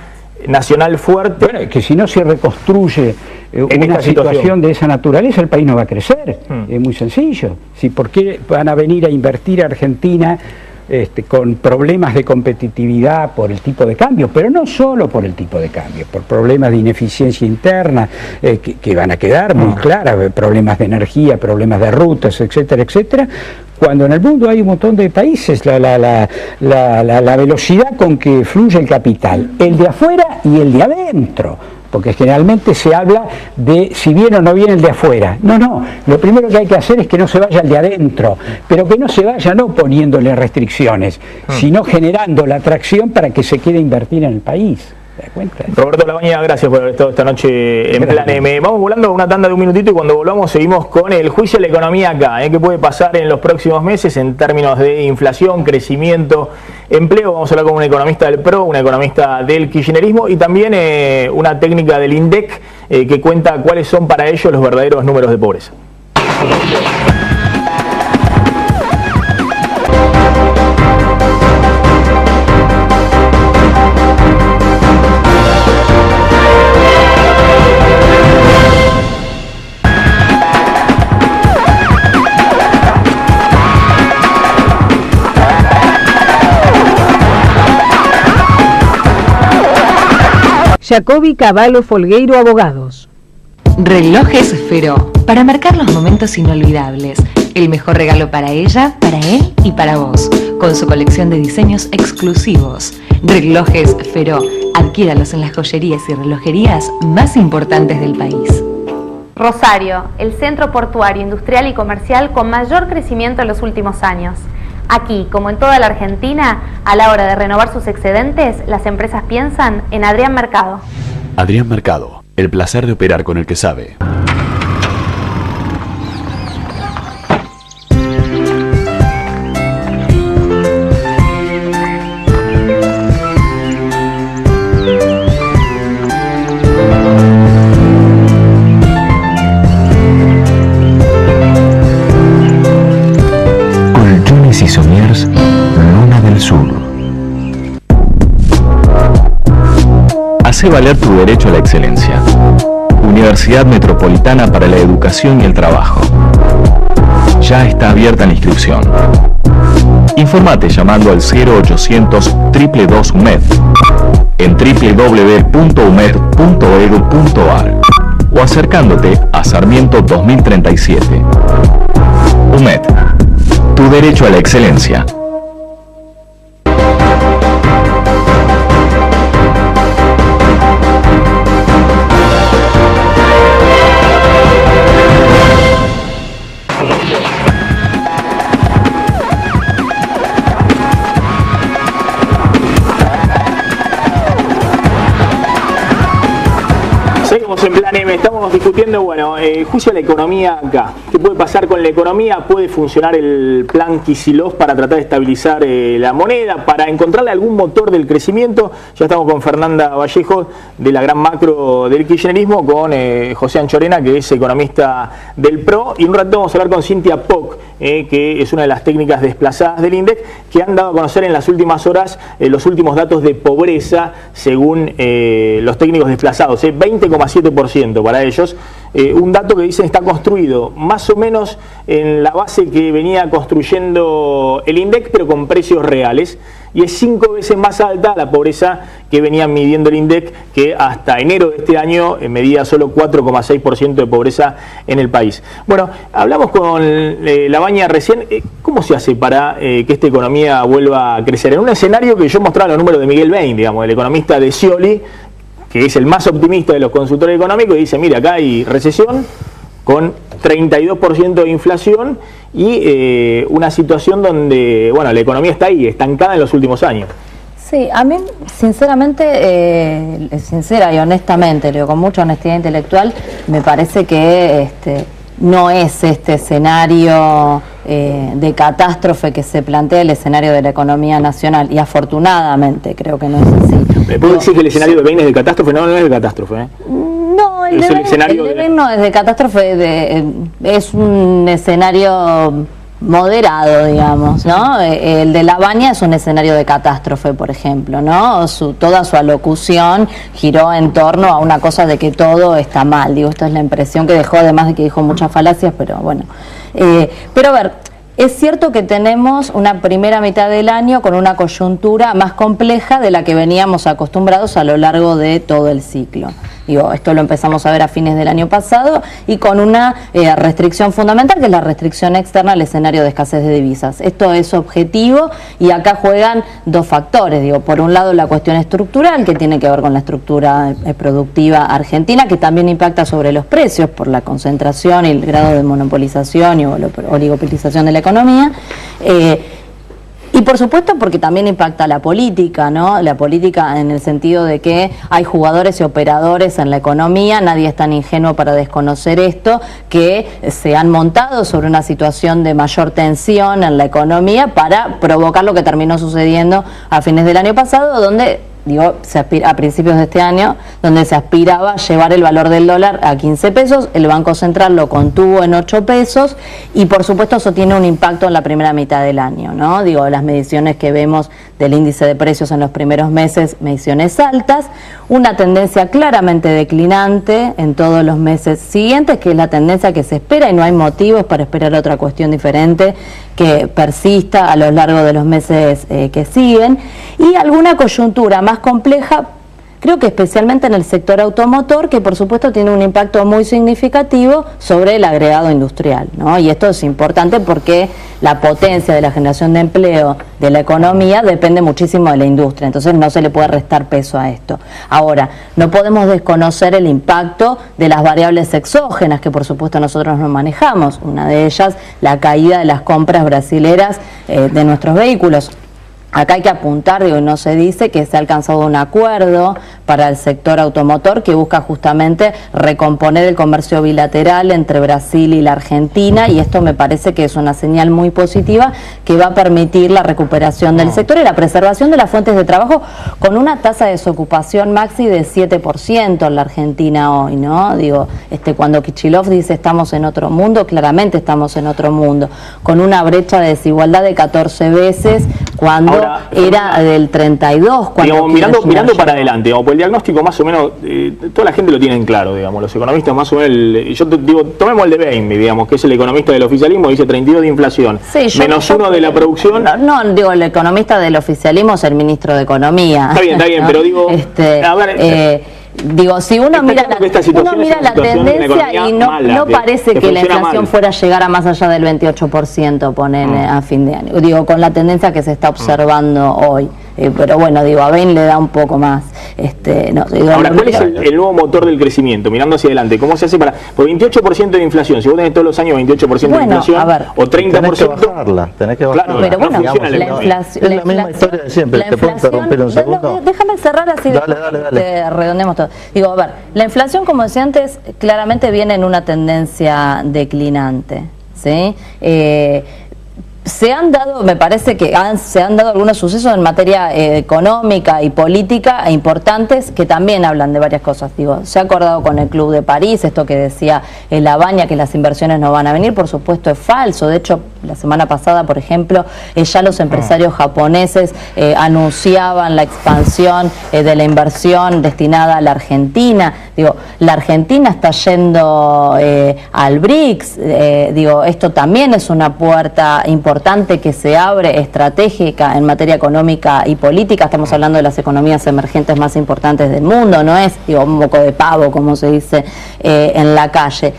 nacional fuerte. Bueno, que si no se reconstruye una situación de esa naturaleza, el país no va a crecer. Es muy sencillo. ¿Sí? ¿Por qué van a venir a invertir a Argentina con problemas de competitividad por el tipo de cambio? Pero no solo por el tipo de cambio, por problemas de ineficiencia interna que van a quedar muy claras, problemas de energía, problemas de rutas, etcétera, etcétera. Cuando en el mundo hay un montón de países, la velocidad con que fluye el capital, el de afuera y el de adentro, porque generalmente se habla de si viene o no viene el de afuera. No, lo primero que hay que hacer es que no se vaya el de adentro, pero que no se vaya no poniéndole restricciones, sino generando la atracción para que se quiera invertir en el país. ¿Te das cuenta? Roberto Labaña, gracias por haber estado esta noche en Plan M. Vamos volando una tanda de un minutito y cuando volvamos seguimos con el juicio de la economía acá. ¿Qué puede pasar en los próximos meses en términos de inflación, crecimiento, empleo? Vamos a hablar con un economista del PRO, una economista del kirchnerismo y también una técnica del INDEC que cuenta cuáles son para ellos los verdaderos números de pobreza. Jacobi Cavallo Folgueiro Abogados. Relojes Feró, para marcar los momentos inolvidables. El mejor regalo para ella, para él y para vos, con su colección de diseños exclusivos. Relojes Feró, adquiéralos en las joyerías y relojerías más importantes del país. Rosario, el centro portuario, industrial y comercial con mayor crecimiento en los últimos años. Aquí, como en toda la Argentina, a la hora de renovar sus excedentes, las empresas piensan en Adrián Mercado. Adrián Mercado, el placer de operar con el que sabe. Y Somiers, Luna del Sur. Hace valer tu derecho a la excelencia. Universidad Metropolitana para la Educación y el Trabajo. Ya está abierta la inscripción. Infórmate llamando al 0800 222 UMED en www.umed.edu.ar o acercándote a Sarmiento 2037. UMED. Tu derecho a la excelencia. Seguimos en Plan M, estamos discutiendo, juicio a la economía acá. ¿Qué puede pasar con la economía? ¿Puede funcionar el plan Kicillof para tratar de estabilizar la moneda, para encontrarle algún motor del crecimiento? Ya estamos con Fernanda Vallejo, de la Gran Macro del kirchnerismo, con José Anchorena, que es economista del PRO, y un rato vamos a hablar con Cintia Poc, que es una de las técnicas desplazadas del INDEC, que han dado a conocer en las últimas horas los últimos datos de pobreza, según los técnicos desplazados, 20,7% para ellos, un dato que dicen está construido más o menos en la base que venía construyendo el INDEC, pero con precios reales, y es 5 veces más alta la pobreza que venía midiendo el INDEC, que hasta enero de este año medía solo 4,6% de pobreza en el país. Bueno, hablamos con Labaña recién. ¿Cómo se hace para que esta economía vuelva a crecer? En un escenario que yo mostraba los números de Miguel Bain, digamos, el economista de Scioli, que es el más optimista de los consultores económicos, y dice, mira, acá hay recesión con 32% de inflación y una situación donde, la economía está ahí, estancada en los últimos años. Sí, a mí, sinceramente, sincera y honestamente, le digo con mucha honestidad intelectual, me parece que no es este escenario de catástrofe que se plantea el escenario de la economía nacional, y afortunadamente creo que no es así. ¿Me puedo decir que el escenario de Bain es de catástrofe? No, no es de catástrofe. No, el de Bain no es de catástrofe, es un escenario moderado, digamos, ¿no? El de La Baña es un escenario de catástrofe, por ejemplo, ¿no? Toda su alocución giró en torno a una cosa de que todo está mal. Digo, esta es la impresión que dejó, además de que dijo muchas falacias, pero bueno. Pero a ver, es cierto que tenemos una primera mitad del año con una coyuntura más compleja de la que veníamos acostumbrados a lo largo de todo el ciclo. Digo, esto lo empezamos a ver a fines del año pasado y con una restricción fundamental, que es la restricción externa al escenario de escasez de divisas. Esto es objetivo y acá juegan dos factores. Digo, por un lado la cuestión estructural, que tiene que ver con la estructura productiva argentina, que también impacta sobre los precios por la concentración y el grado de monopolización y oligopolización de la economía. Y por supuesto porque también impacta la política, ¿no? La política en el sentido de que hay jugadores y operadores en la economía, nadie es tan ingenuo para desconocer esto, que se han montado sobre una situación de mayor tensión en la economía para provocar lo que terminó sucediendo a fines del año pasado, donde a principios de este año, donde se aspiraba a llevar el valor del dólar a 15 pesos, el Banco Central lo contuvo en 8 pesos y por supuesto eso tiene un impacto en la primera mitad del año, ¿no? Las mediciones que vemos del índice de precios en los primeros meses, mediciones altas, una tendencia claramente declinante en todos los meses siguientes, que es la tendencia que se espera y no hay motivos para esperar otra cuestión diferente que persista a lo largo de los meses que siguen, y alguna coyuntura más compleja, creo que especialmente en el sector automotor, que por supuesto tiene un impacto muy significativo sobre el agregado industrial, ¿no? Y esto es importante porque la potencia de la generación de empleo de la economía depende muchísimo de la industria, entonces no se le puede restar peso a esto. Ahora, no podemos desconocer el impacto de las variables exógenas que por supuesto nosotros no manejamos, una de ellas la caída de las compras brasileras de nuestros vehículos. Acá hay que apuntar, no se dice que se ha alcanzado un acuerdo para el sector automotor que busca justamente recomponer el comercio bilateral entre Brasil y la Argentina, y esto me parece que es una señal muy positiva que va a permitir la recuperación del sector y la preservación de las fuentes de trabajo con una tasa de desocupación maxi de 7% en la Argentina hoy, ¿no? Cuando Kicillof dice estamos en otro mundo, claramente estamos en otro mundo, con una brecha de desigualdad de 14 veces cuando era del 32. Mirando para adelante, pues el diagnóstico más o menos, toda la gente lo tiene en claro, los economistas más o menos, tomemos el de Bain, que es el economista del oficialismo, dice 32 de inflación, sí, menos 1 de la producción. No, el economista del oficialismo es el ministro de Economía. Está bien, ¿no? Pero a ver... si uno mira la tendencia y no parece que la inflación fuera a llegar a más allá del 28% a fin de año, con la tendencia que se está observando hoy. Pero bueno, a Bain le da un poco más. Ahora, ¿cuál es el nuevo motor del crecimiento? Mirando hacia adelante, ¿cómo se hace para...? Por 28% de inflación, si vos tenés todos los años 28% de inflación, o 30%... Tenés que bajarla. Pero bueno, la inflación... Es la misma historia de siempre, ¿te puedo interrumpir un segundo? Déjame cerrar así, dale. Redondemos todo. La inflación, como decía antes, claramente viene en una tendencia declinante, ¿sí? Se han dado, me parece que se han dado algunos sucesos en materia económica y política importantes que también hablan de varias cosas. Se ha acordado con el Club de París, esto que decía La Baña, que las inversiones no van a venir, por supuesto es falso. De hecho, la semana pasada, por ejemplo, ya los empresarios japoneses anunciaban la expansión de la inversión destinada a la Argentina. La Argentina está yendo al BRICS, esto también es una puerta importante que se abre, estratégica en materia económica y política. Estamos hablando de las economías emergentes más importantes del mundo, no es un moco de pavo, como se dice en la calle.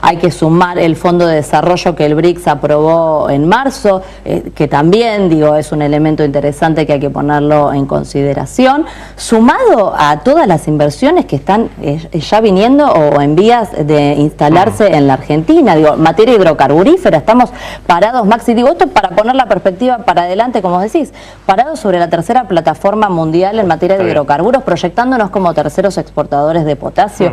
Hay que sumar el Fondo de Desarrollo que el BRICS aprobó en marzo, que también es un elemento interesante que hay que ponerlo en consideración, sumado a todas las inversiones que están ya viniendo o en vías de instalarse en la Argentina. Materia hidrocarburífera, estamos parados, Maxi, esto para poner la perspectiva para adelante, como decís, parados sobre la tercera plataforma mundial en materia de hidrocarburos, proyectándonos como terceros exportadores de potasio,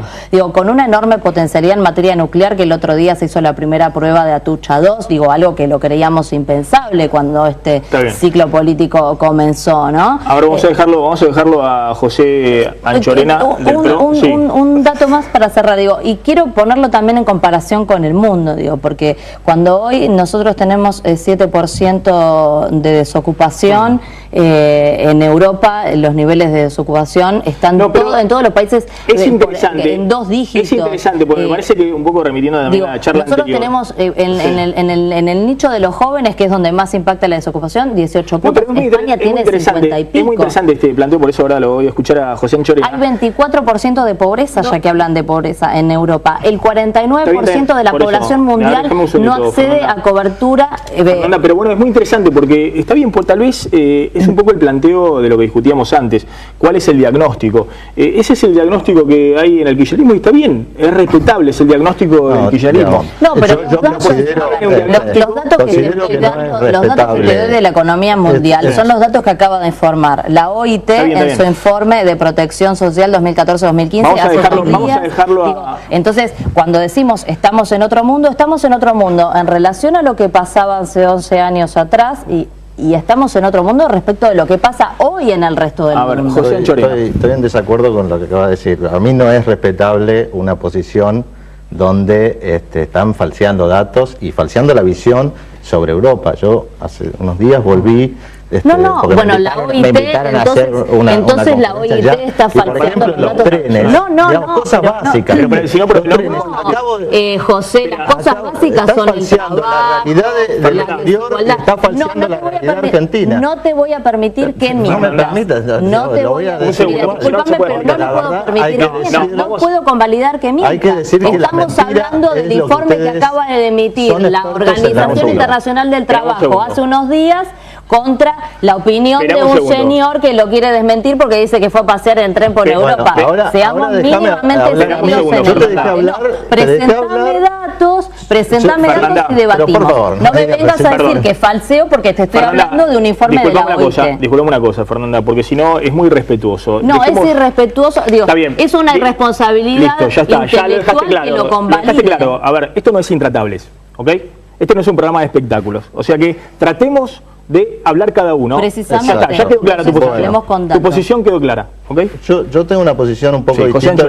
con una enorme potencialidad en materia nuclear, que el otro día se hizo la primera prueba de Atucha 2, algo algo que lo creíamos impensable cuando este ciclo político comenzó, ¿no? Ahora vamos a dejarlo a José Anchorena. Un dato más para cerrar, digo, y quiero ponerlo también en comparación con el mundo, digo, porque cuando hoy nosotros tenemos 7% de desocupación, en Europa los niveles de desocupación están en todos los países en 2 dígitos. Es interesante porque me parece que un poco remitiendo también a la charla nosotros anterior. tenemos en el nicho de los jóvenes, que es donde más impacta la desocupación, 18 puntos. España tiene 50 y pico. Es muy interesante este planteo, por eso ahora lo voy a escuchar a José Anchorena. Hay 24% de pobreza, ya que hablan de pobreza en Europa. El 49% de la población mundial no accede a cobertura. Fernanda, pero bueno, es muy interesante porque está bien, tal vez es un poco el planteo de lo que discutíamos antes. ¿Cuál es el diagnóstico? Ese es el diagnóstico que hay en el kirchnerismo y está bien, es respetable, es el diagnóstico del kirchnerismo. No, pero los datos que te doy de la economía mundial son los datos que acaba de informar la OIT en su informe de protección social 2014-2015. Vamos a dejarlo entonces, cuando decimos estamos en otro mundo en relación a lo que pasaba hace 11 años atrás y estamos en otro mundo respecto de lo que pasa hoy en el resto del mundo. José estoy en desacuerdo con lo que acaba de decir. A mí no es respetable una posición donde están falseando datos y falseando la visión sobre Europa. Yo hace unos días volví... bueno, la OIT, entonces la OIT está falseando los datos. Cosas básicas. José, las cosas básicas son el trabajo. La realidad del exterior está falseando la realidad argentina. No te voy a permitir que mientas. No me permitas. No te voy a decir. Disculpame, pero no le puedo permitir que mientas. No puedo convalidar que mientas. Estamos hablando del informe que acaba de emitir la Organización Internacional del Trabajo hace unos días, contra la opinión de un señor que lo quiere desmentir porque dice que fue a pasear en tren por Europa. Seamos mínimamente serios. Presentame datos y debatimos. No me vengas a decir que falseo porque te estoy hablando de un informe de la OIT. Disculpame una cosa, Fernanda, porque si no es muy irrespetuoso. No, es irrespetuoso, digo, es una irresponsabilidad intelectual que lo convalide. Claro, a ver, esto no es Intratables, ¿ok? Este no es un programa de espectáculos, o sea que tratemos de hablar cada uno. Precisamente. Ya quedó clara tu posición. Tu posición quedó clara, ¿ok? Yo tengo una posición un poco distinta.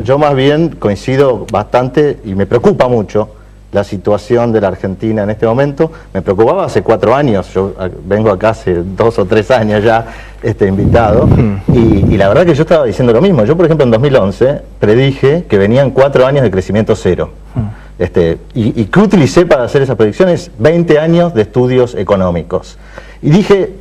Yo más bien coincido bastante y me preocupa mucho la situación de la Argentina en este momento. Me preocupaba hace 4 años, yo vengo acá hace 2 o 3 años ya invitado, y la verdad que yo estaba diciendo lo mismo. Yo, por ejemplo, en 2011 predije que venían 4 años de crecimiento cero. ¿Y qué utilicé para hacer esas predicciones? 20 años de estudios económicos. Y dije,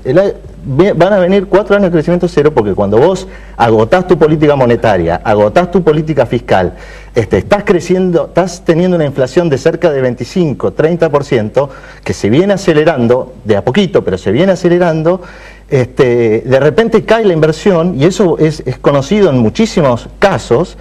van a venir 4 años de crecimiento cero porque cuando vos agotás tu política monetaria, agotás tu política fiscal, estás creciendo, estás teniendo una inflación de cerca de 25-30%, que se viene acelerando, de a poquito, pero se viene acelerando, de repente cae la inversión, y eso es conocido en muchísimos casos,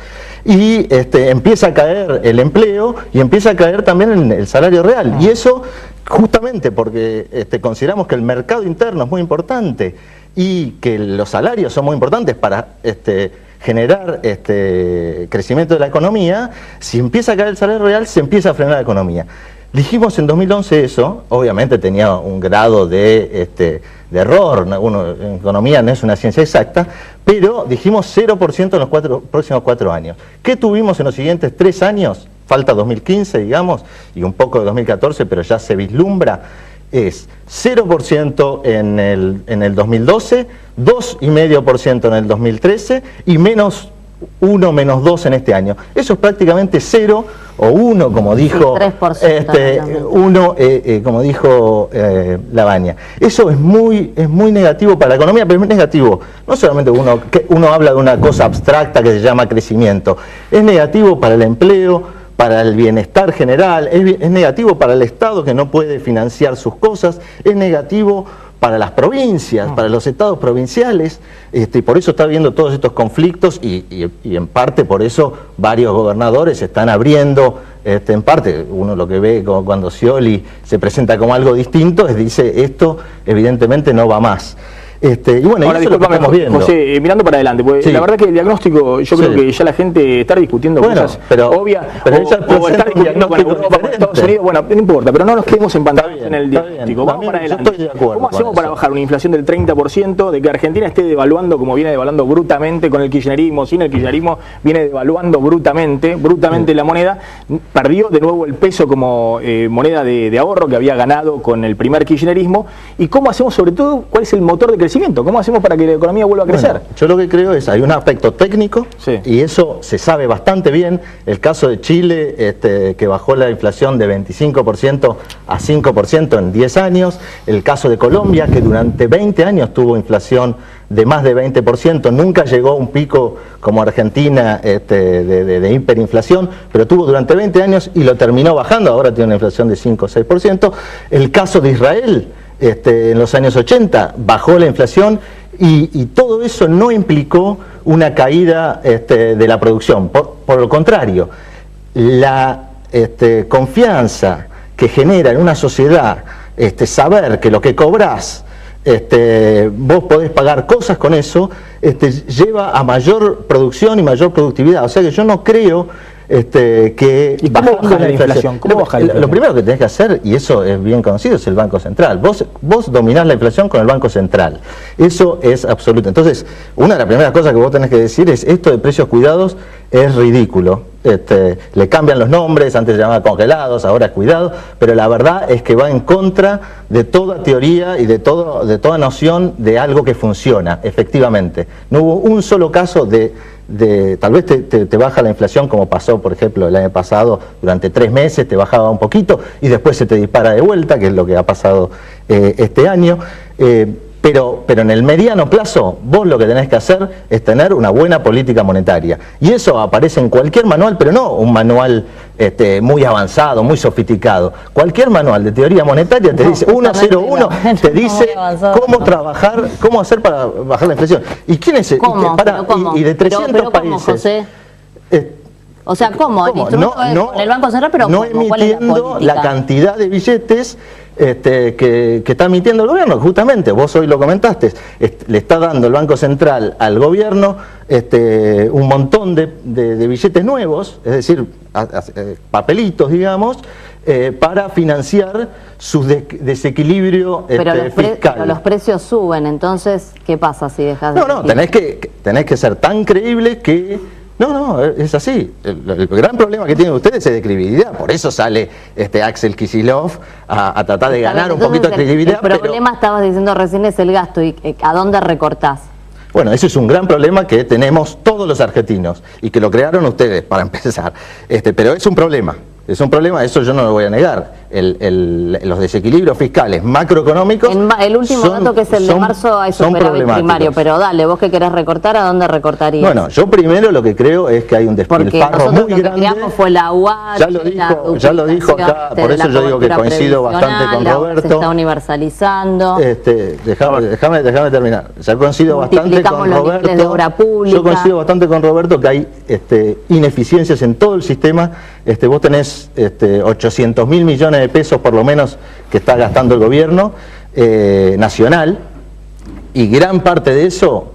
y empieza a caer el empleo y empieza a caer también el salario real. Y eso justamente porque consideramos que el mercado interno es muy importante y que los salarios son muy importantes para generar crecimiento de la economía. Si empieza a caer el salario real, se empieza a frenar la economía. Dijimos en 2011 eso, obviamente tenía un grado de error, en economía no es una ciencia exacta, pero dijimos 0% en los próximos 4 años. ¿Qué tuvimos en los siguientes 3 años? Falta 2015, digamos, y un poco de 2014, pero ya se vislumbra. Es 0% en el 2012, 2,5% en el 2013 y menos 1, menos 2 en este año. Eso es prácticamente 0 o 1, como dijo, 3%, como dijo Labaña. Eso es muy negativo para la economía, pero es negativo no solamente que uno habla de una cosa abstracta que se llama crecimiento, es negativo para el empleo, para el bienestar general, es negativo para el Estado que no puede financiar sus cosas, es negativo para las provincias, para los estados provinciales, y por eso está habiendo todos estos conflictos y en parte por eso varios gobernadores están abriendo, en parte uno lo que ve cuando Scioli se presenta como algo distinto, dice esto evidentemente no va más. Y bueno, ahora, eso es lo que estamos viendo. José, mirando para adelante, porque sí. La verdad que el diagnóstico, yo creo que ya la gente está discutiendo cosas obvias, o está discutiendo con Europa, con Estados Unidos, bueno, no importa, pero no nos quedemos empantados en el diagnóstico. Vamos para adelante. ¿Cómo hacemos para bajar una inflación del 30%, de que Argentina esté devaluando como viene devaluando brutamente con el kirchnerismo, sin el kirchnerismo viene devaluando brutamente la moneda, perdió de nuevo el peso como moneda de ahorro que había ganado con el primer kirchnerismo? ¿Y cómo hacemos, sobre todo, cuál es el motor de crecimiento? ¿Cómo hacemos para que la economía vuelva a crecer? Bueno, yo lo que creo es, hay un aspecto técnico, y eso se sabe bastante bien. El caso de Chile, que bajó la inflación de 25% a 5% en 10 años. El caso de Colombia, que durante 20 años tuvo inflación de más de 20%, nunca llegó a un pico como Argentina de hiperinflación, pero tuvo durante 20 años y lo terminó bajando, ahora tiene una inflación de 5 o 6%. El caso de Israel, en los años 80 bajó la inflación y todo eso no implicó una caída de la producción. Por lo contrario, la confianza que genera en una sociedad saber que lo que cobrás vos podés pagar cosas con eso, lleva a mayor producción y mayor productividad. O sea que yo no creo que ¿Y cómo bajar la inflación? Lo primero que tenés que hacer, y eso es bien conocido, es el Banco Central. Vos dominás la inflación con el Banco Central. Eso es absoluto. Entonces, una de las primeras cosas que vos tenés que decir es: esto de precios cuidados es ridículo. Le cambian los nombres, antes se llamaba congelados, ahora es cuidado, pero la verdad es que va en contra de toda teoría y de toda noción de algo que funciona, efectivamente. No hubo un solo caso tal vez te baja la inflación, como pasó por ejemplo el año pasado, durante 3 meses te bajaba un poquito y después se te dispara de vuelta, que es lo que ha pasado este año. Pero en el mediano plazo vos lo que tenés que hacer es tener una buena política monetaria. Y eso aparece en cualquier manual, pero no un manual muy avanzado, muy sofisticado. Cualquier manual de teoría monetaria te dice 101, te dice cómo trabajar, cómo hacer para bajar la inflación. ¿Y quién es? ¿Cómo? Y de 300 países. ¿Cómo, José? O sea, ¿cómo? El instrumento con el Banco Central, pero no emitiendo la cantidad de billetes que está emitiendo el gobierno. Justamente, vos hoy lo comentaste, le está dando el Banco Central al gobierno un montón de billetes nuevos, es decir, papelitos, digamos, para financiar su desequilibrio fiscal. Pero los precios suben, entonces, ¿qué pasa si dejas de tenés que ser tan creíble que... No, es así. El gran problema que tienen ustedes es de credibilidad. Por eso sale Axel Kicillof a tratar de ganar un poquito de credibilidad. El problema, estabas diciendo recién, es el gasto. ¿Y a dónde recortás? Bueno, ese es un gran problema que tenemos todos los argentinos y que lo crearon ustedes, para empezar. Pero es un problema. Es un problema, eso yo no lo voy a negar. Los desequilibrios fiscales macroeconómicos. El último dato, que es el de marzo, hay superávit primario. Pero dale, vos que querés recortar, ¿a dónde recortarías? Bueno, yo primero lo que creo es que hay un despilfarro muy grande. Porque nosotros lo que creamos fue la UAH, ya lo dijo acá, por eso yo digo que coincido bastante con Roberto. Se está universalizando. Déjame terminar. Ya coincido bastante con Roberto. De obra pública. Yo coincido bastante con Roberto que hay ineficiencias en todo el sistema. Vos tenés 800.000 millones de pesos por lo menos que está gastando el gobierno nacional, y gran parte de eso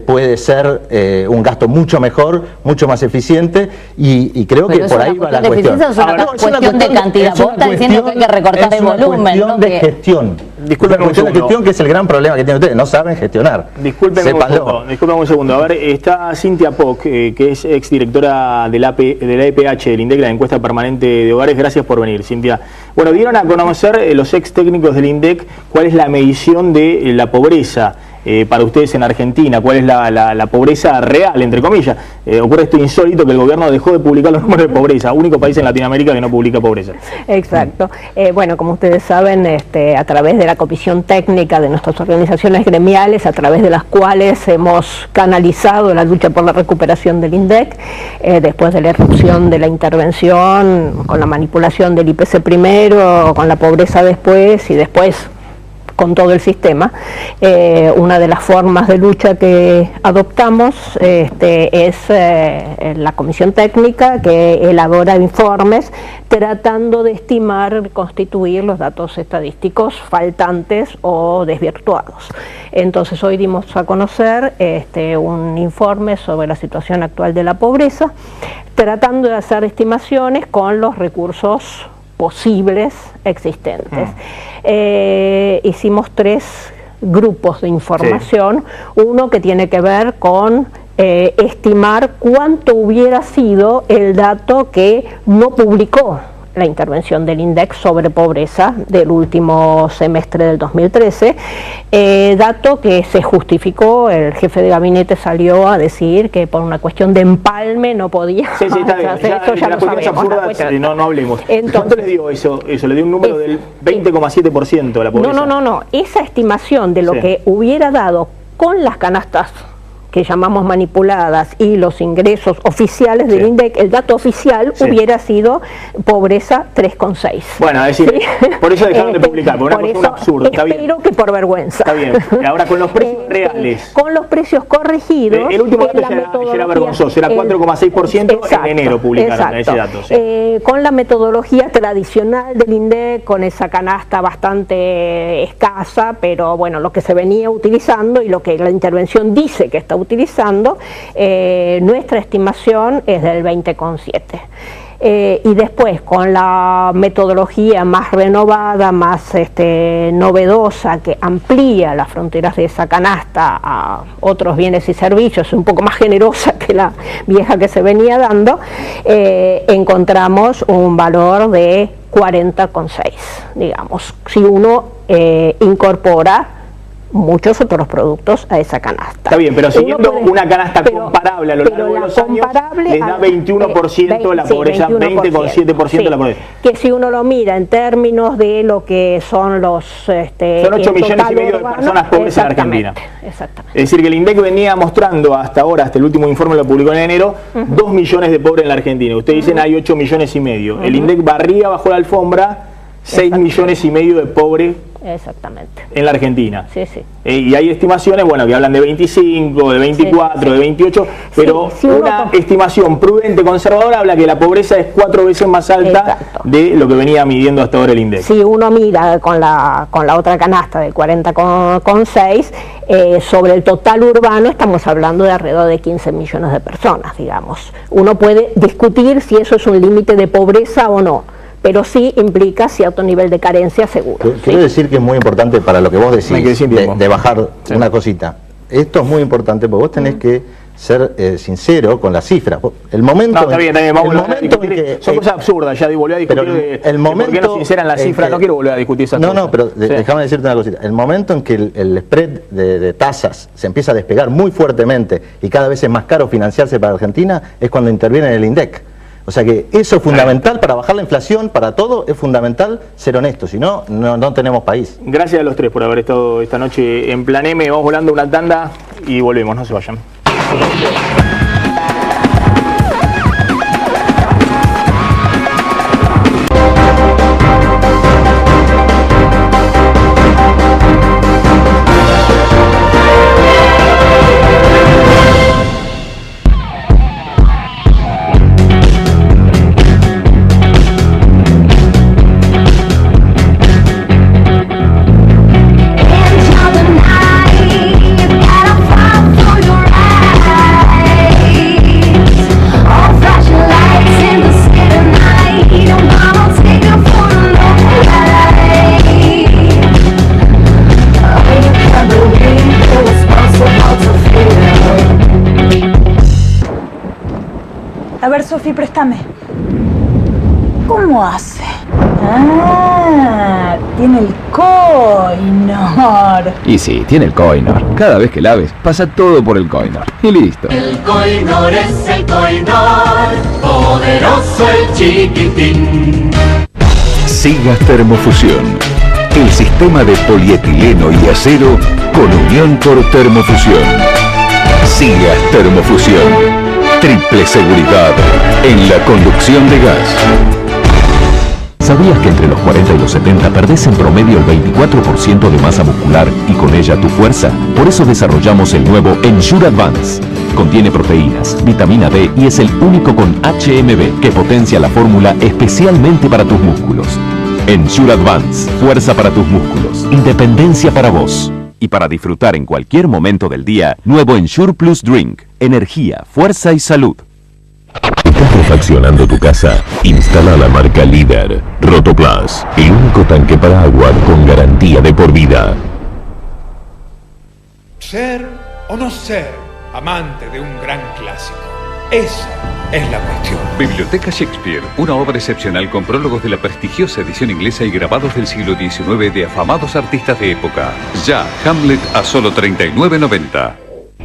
puede ser un gasto mucho mejor, mucho más eficiente, y creo que por ahí va la cuestión. Es una cuestión de cantidad. Vos estás diciendo que hay que recortar el volumen. Es una cuestión de gestión. Disculpen un segundo. Gestión, que es el gran problema que tienen ustedes, no saben gestionar. Disculpen un segundo. A ver, está Cintia Poc, que es exdirectora de la EPH, del INDEC, la encuesta permanente de hogares. Gracias por venir, Cintia. Bueno, dieron a conocer los ex técnicos del INDEC cuál es la medición de la pobreza para ustedes en Argentina, cuál es la pobreza real, entre comillas. Ocurre esto insólito, que el gobierno dejó de publicar los números de pobreza, único país en Latinoamérica que no publica pobreza. Exacto. Bueno, como ustedes saben, a través de la comisión técnica de nuestras organizaciones gremiales, a través de las cuales hemos canalizado la lucha por la recuperación del INDEC, después de la irrupción de la intervención, con la manipulación del IPC primero, con la pobreza después, y después con todo el sistema. Una de las formas de lucha que adoptamos es la comisión técnica que elabora informes tratando de estimar, constituir los datos estadísticos faltantes o desvirtuados. Entonces hoy dimos a conocer un informe sobre la situación actual de la pobreza, tratando de hacer estimaciones con los recursos posibles existentes. Hicimos 3 grupos de información, uno que tiene que ver con estimar cuánto hubiera sido el dato que no publicó la intervención del INDEC sobre pobreza del último semestre del 2013, dato que se justificó, el jefe de gabinete salió a decir que por una cuestión de empalme no podía. Sí, está bien, ya lo sabemos. No hablemos. Entonces, ¿cuánto le dio eso? Le dio un número del 20,7% de la pobreza. No, esa estimación de lo que hubiera dado con las canastas que llamamos manipuladas y los ingresos oficiales del INDEC, el dato oficial hubiera sido pobreza 3,6. Bueno, es decir, por eso dejaron de publicar, por una cuestión absurda. Espero que por vergüenza. Está bien. Ahora con los precios reales. Con los precios corregidos. El último dato ya era vergonzoso, era 4,6% en enero publicaron ese dato. Con la metodología tradicional del INDEC, con esa canasta bastante escasa, pero bueno, lo que se venía utilizando y lo que la intervención dice que está utilizando, nuestra estimación es del 20,7. Y después con la metodología más renovada, más novedosa, que amplía las fronteras de esa canasta a otros bienes y servicios, un poco más generosa que la vieja que se venía dando, encontramos un valor de 40,6, digamos, si uno incorpora muchos otros productos a esa canasta. Está bien, pero siguiendo una canasta comparable a lo largo de los años, les da 21% la pobreza, 20,7% la pobreza. Que si uno lo mira en términos de lo que son los... son 8,5 millones de personas pobres en Argentina. Exactamente. Es decir, que el INDEC venía mostrando hasta ahora, hasta el último informe lo publicó en enero, 2 millones de pobres en la Argentina. Ustedes dicen hay 8,5 millones. El INDEC barría bajo la alfombra 6,5 millones de pobres. Exactamente. En la Argentina. Sí, sí. Y hay estimaciones, bueno, que hablan de 25, de 24, de 28, pero una estimación prudente, conservadora, habla que la pobreza es 4 veces más alta de lo que venía midiendo hasta ahora el INDEC. Si uno mira con la otra canasta de 40,6, sobre el total urbano estamos hablando de alrededor de 15 millones de personas, digamos. Uno puede discutir si eso es un límite de pobreza o no, pero sí implica cierto nivel de carencia seguro. Quiero decir que es muy importante para lo que vos decís, de bajar una cosita. Esto es muy importante porque vos tenés que ser sincero con las cifras. El momento está bien, vamos a discutir. Son cosas absurdas, ya volví a discutir por qué no sinceran las cifras, no quiero volver a discutir esas cosas. No, pero déjame decirte una cosita. El momento en que el spread de tasas se empieza a despegar muy fuertemente y cada vez es más caro financiarse para Argentina, es cuando interviene en el INDEC. O sea que eso es fundamental para bajar la inflación, para todo es fundamental ser honesto, si no, no tenemos país. Gracias a los 3 por haber estado esta noche en Plan M. Vamos volando una tanda y volvemos, no se vayan. A ver, Sofi, préstame. ¿Cómo hace? Ah, tiene el Coinor. Y sí, tiene el Coinor. Cada vez que laves, pasa todo por el Coinor. Y listo. El Coinor es el Coinor, poderoso el chiquitín. Sigas Termofusión. El sistema de polietileno y acero con unión por termofusión. Sigas Termofusión. Triple seguridad en la conducción de gas. ¿Sabías que entre los 40 y los 70 perdés en promedio el 24% de masa muscular y con ella tu fuerza? Por eso desarrollamos el nuevo Ensure Advance. Contiene proteínas, vitamina D y es el único con HMB que potencia la fórmula especialmente para tus músculos. Ensure Advance, fuerza para tus músculos, independencia para vos. Y para disfrutar en cualquier momento del día, nuevo Ensure Plus Drink, energía, fuerza y salud. ¿Estás refaccionando tu casa? Instala la marca líder, Rotoplas, el único tanque para agua con garantía de por vida. ¿Ser o no ser amante de un gran clásico? Esa es la cuestión. Biblioteca Shakespeare, una obra excepcional con prólogos de la prestigiosa edición inglesa y grabados del siglo XIX de afamados artistas de época. Ya, Hamlet a solo $39.90.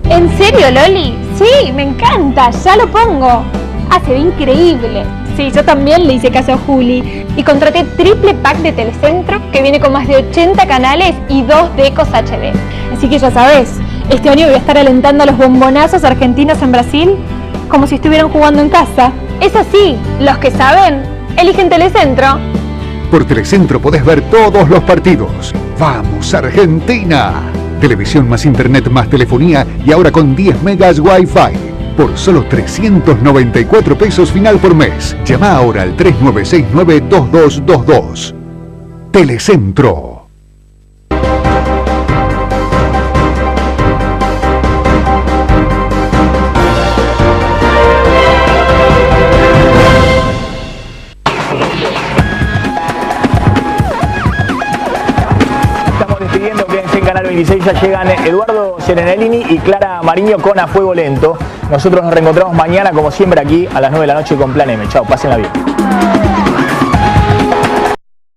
¿En serio, Loli? Sí, me encanta, ya lo pongo. Ah, se ve increíble. Sí, yo también le hice caso a Juli y contraté triple pack de Telecentro que viene con más de 80 canales y 2 decos HD. Así que ya sabes, este año voy a estar alentando a los bombonazos argentinos en Brasil como si estuvieran jugando en casa. Eso sí, los que saben, eligen Telecentro. Por Telecentro podés ver todos los partidos. ¡Vamos, Argentina! Televisión más internet más telefonía y ahora con 10 megas Wi-Fi. Por solo 394 pesos final por mes. Llama ahora al 3969-2222. Telecentro. Estamos despidiendo, quédense en Canal 26, ya llegan Eduardo Serenellini y Clara Mariño con A Fuego Lento. Nosotros nos reencontramos mañana, como siempre, aquí a las 9 de la noche con Plan M. Chao, pásenla bien.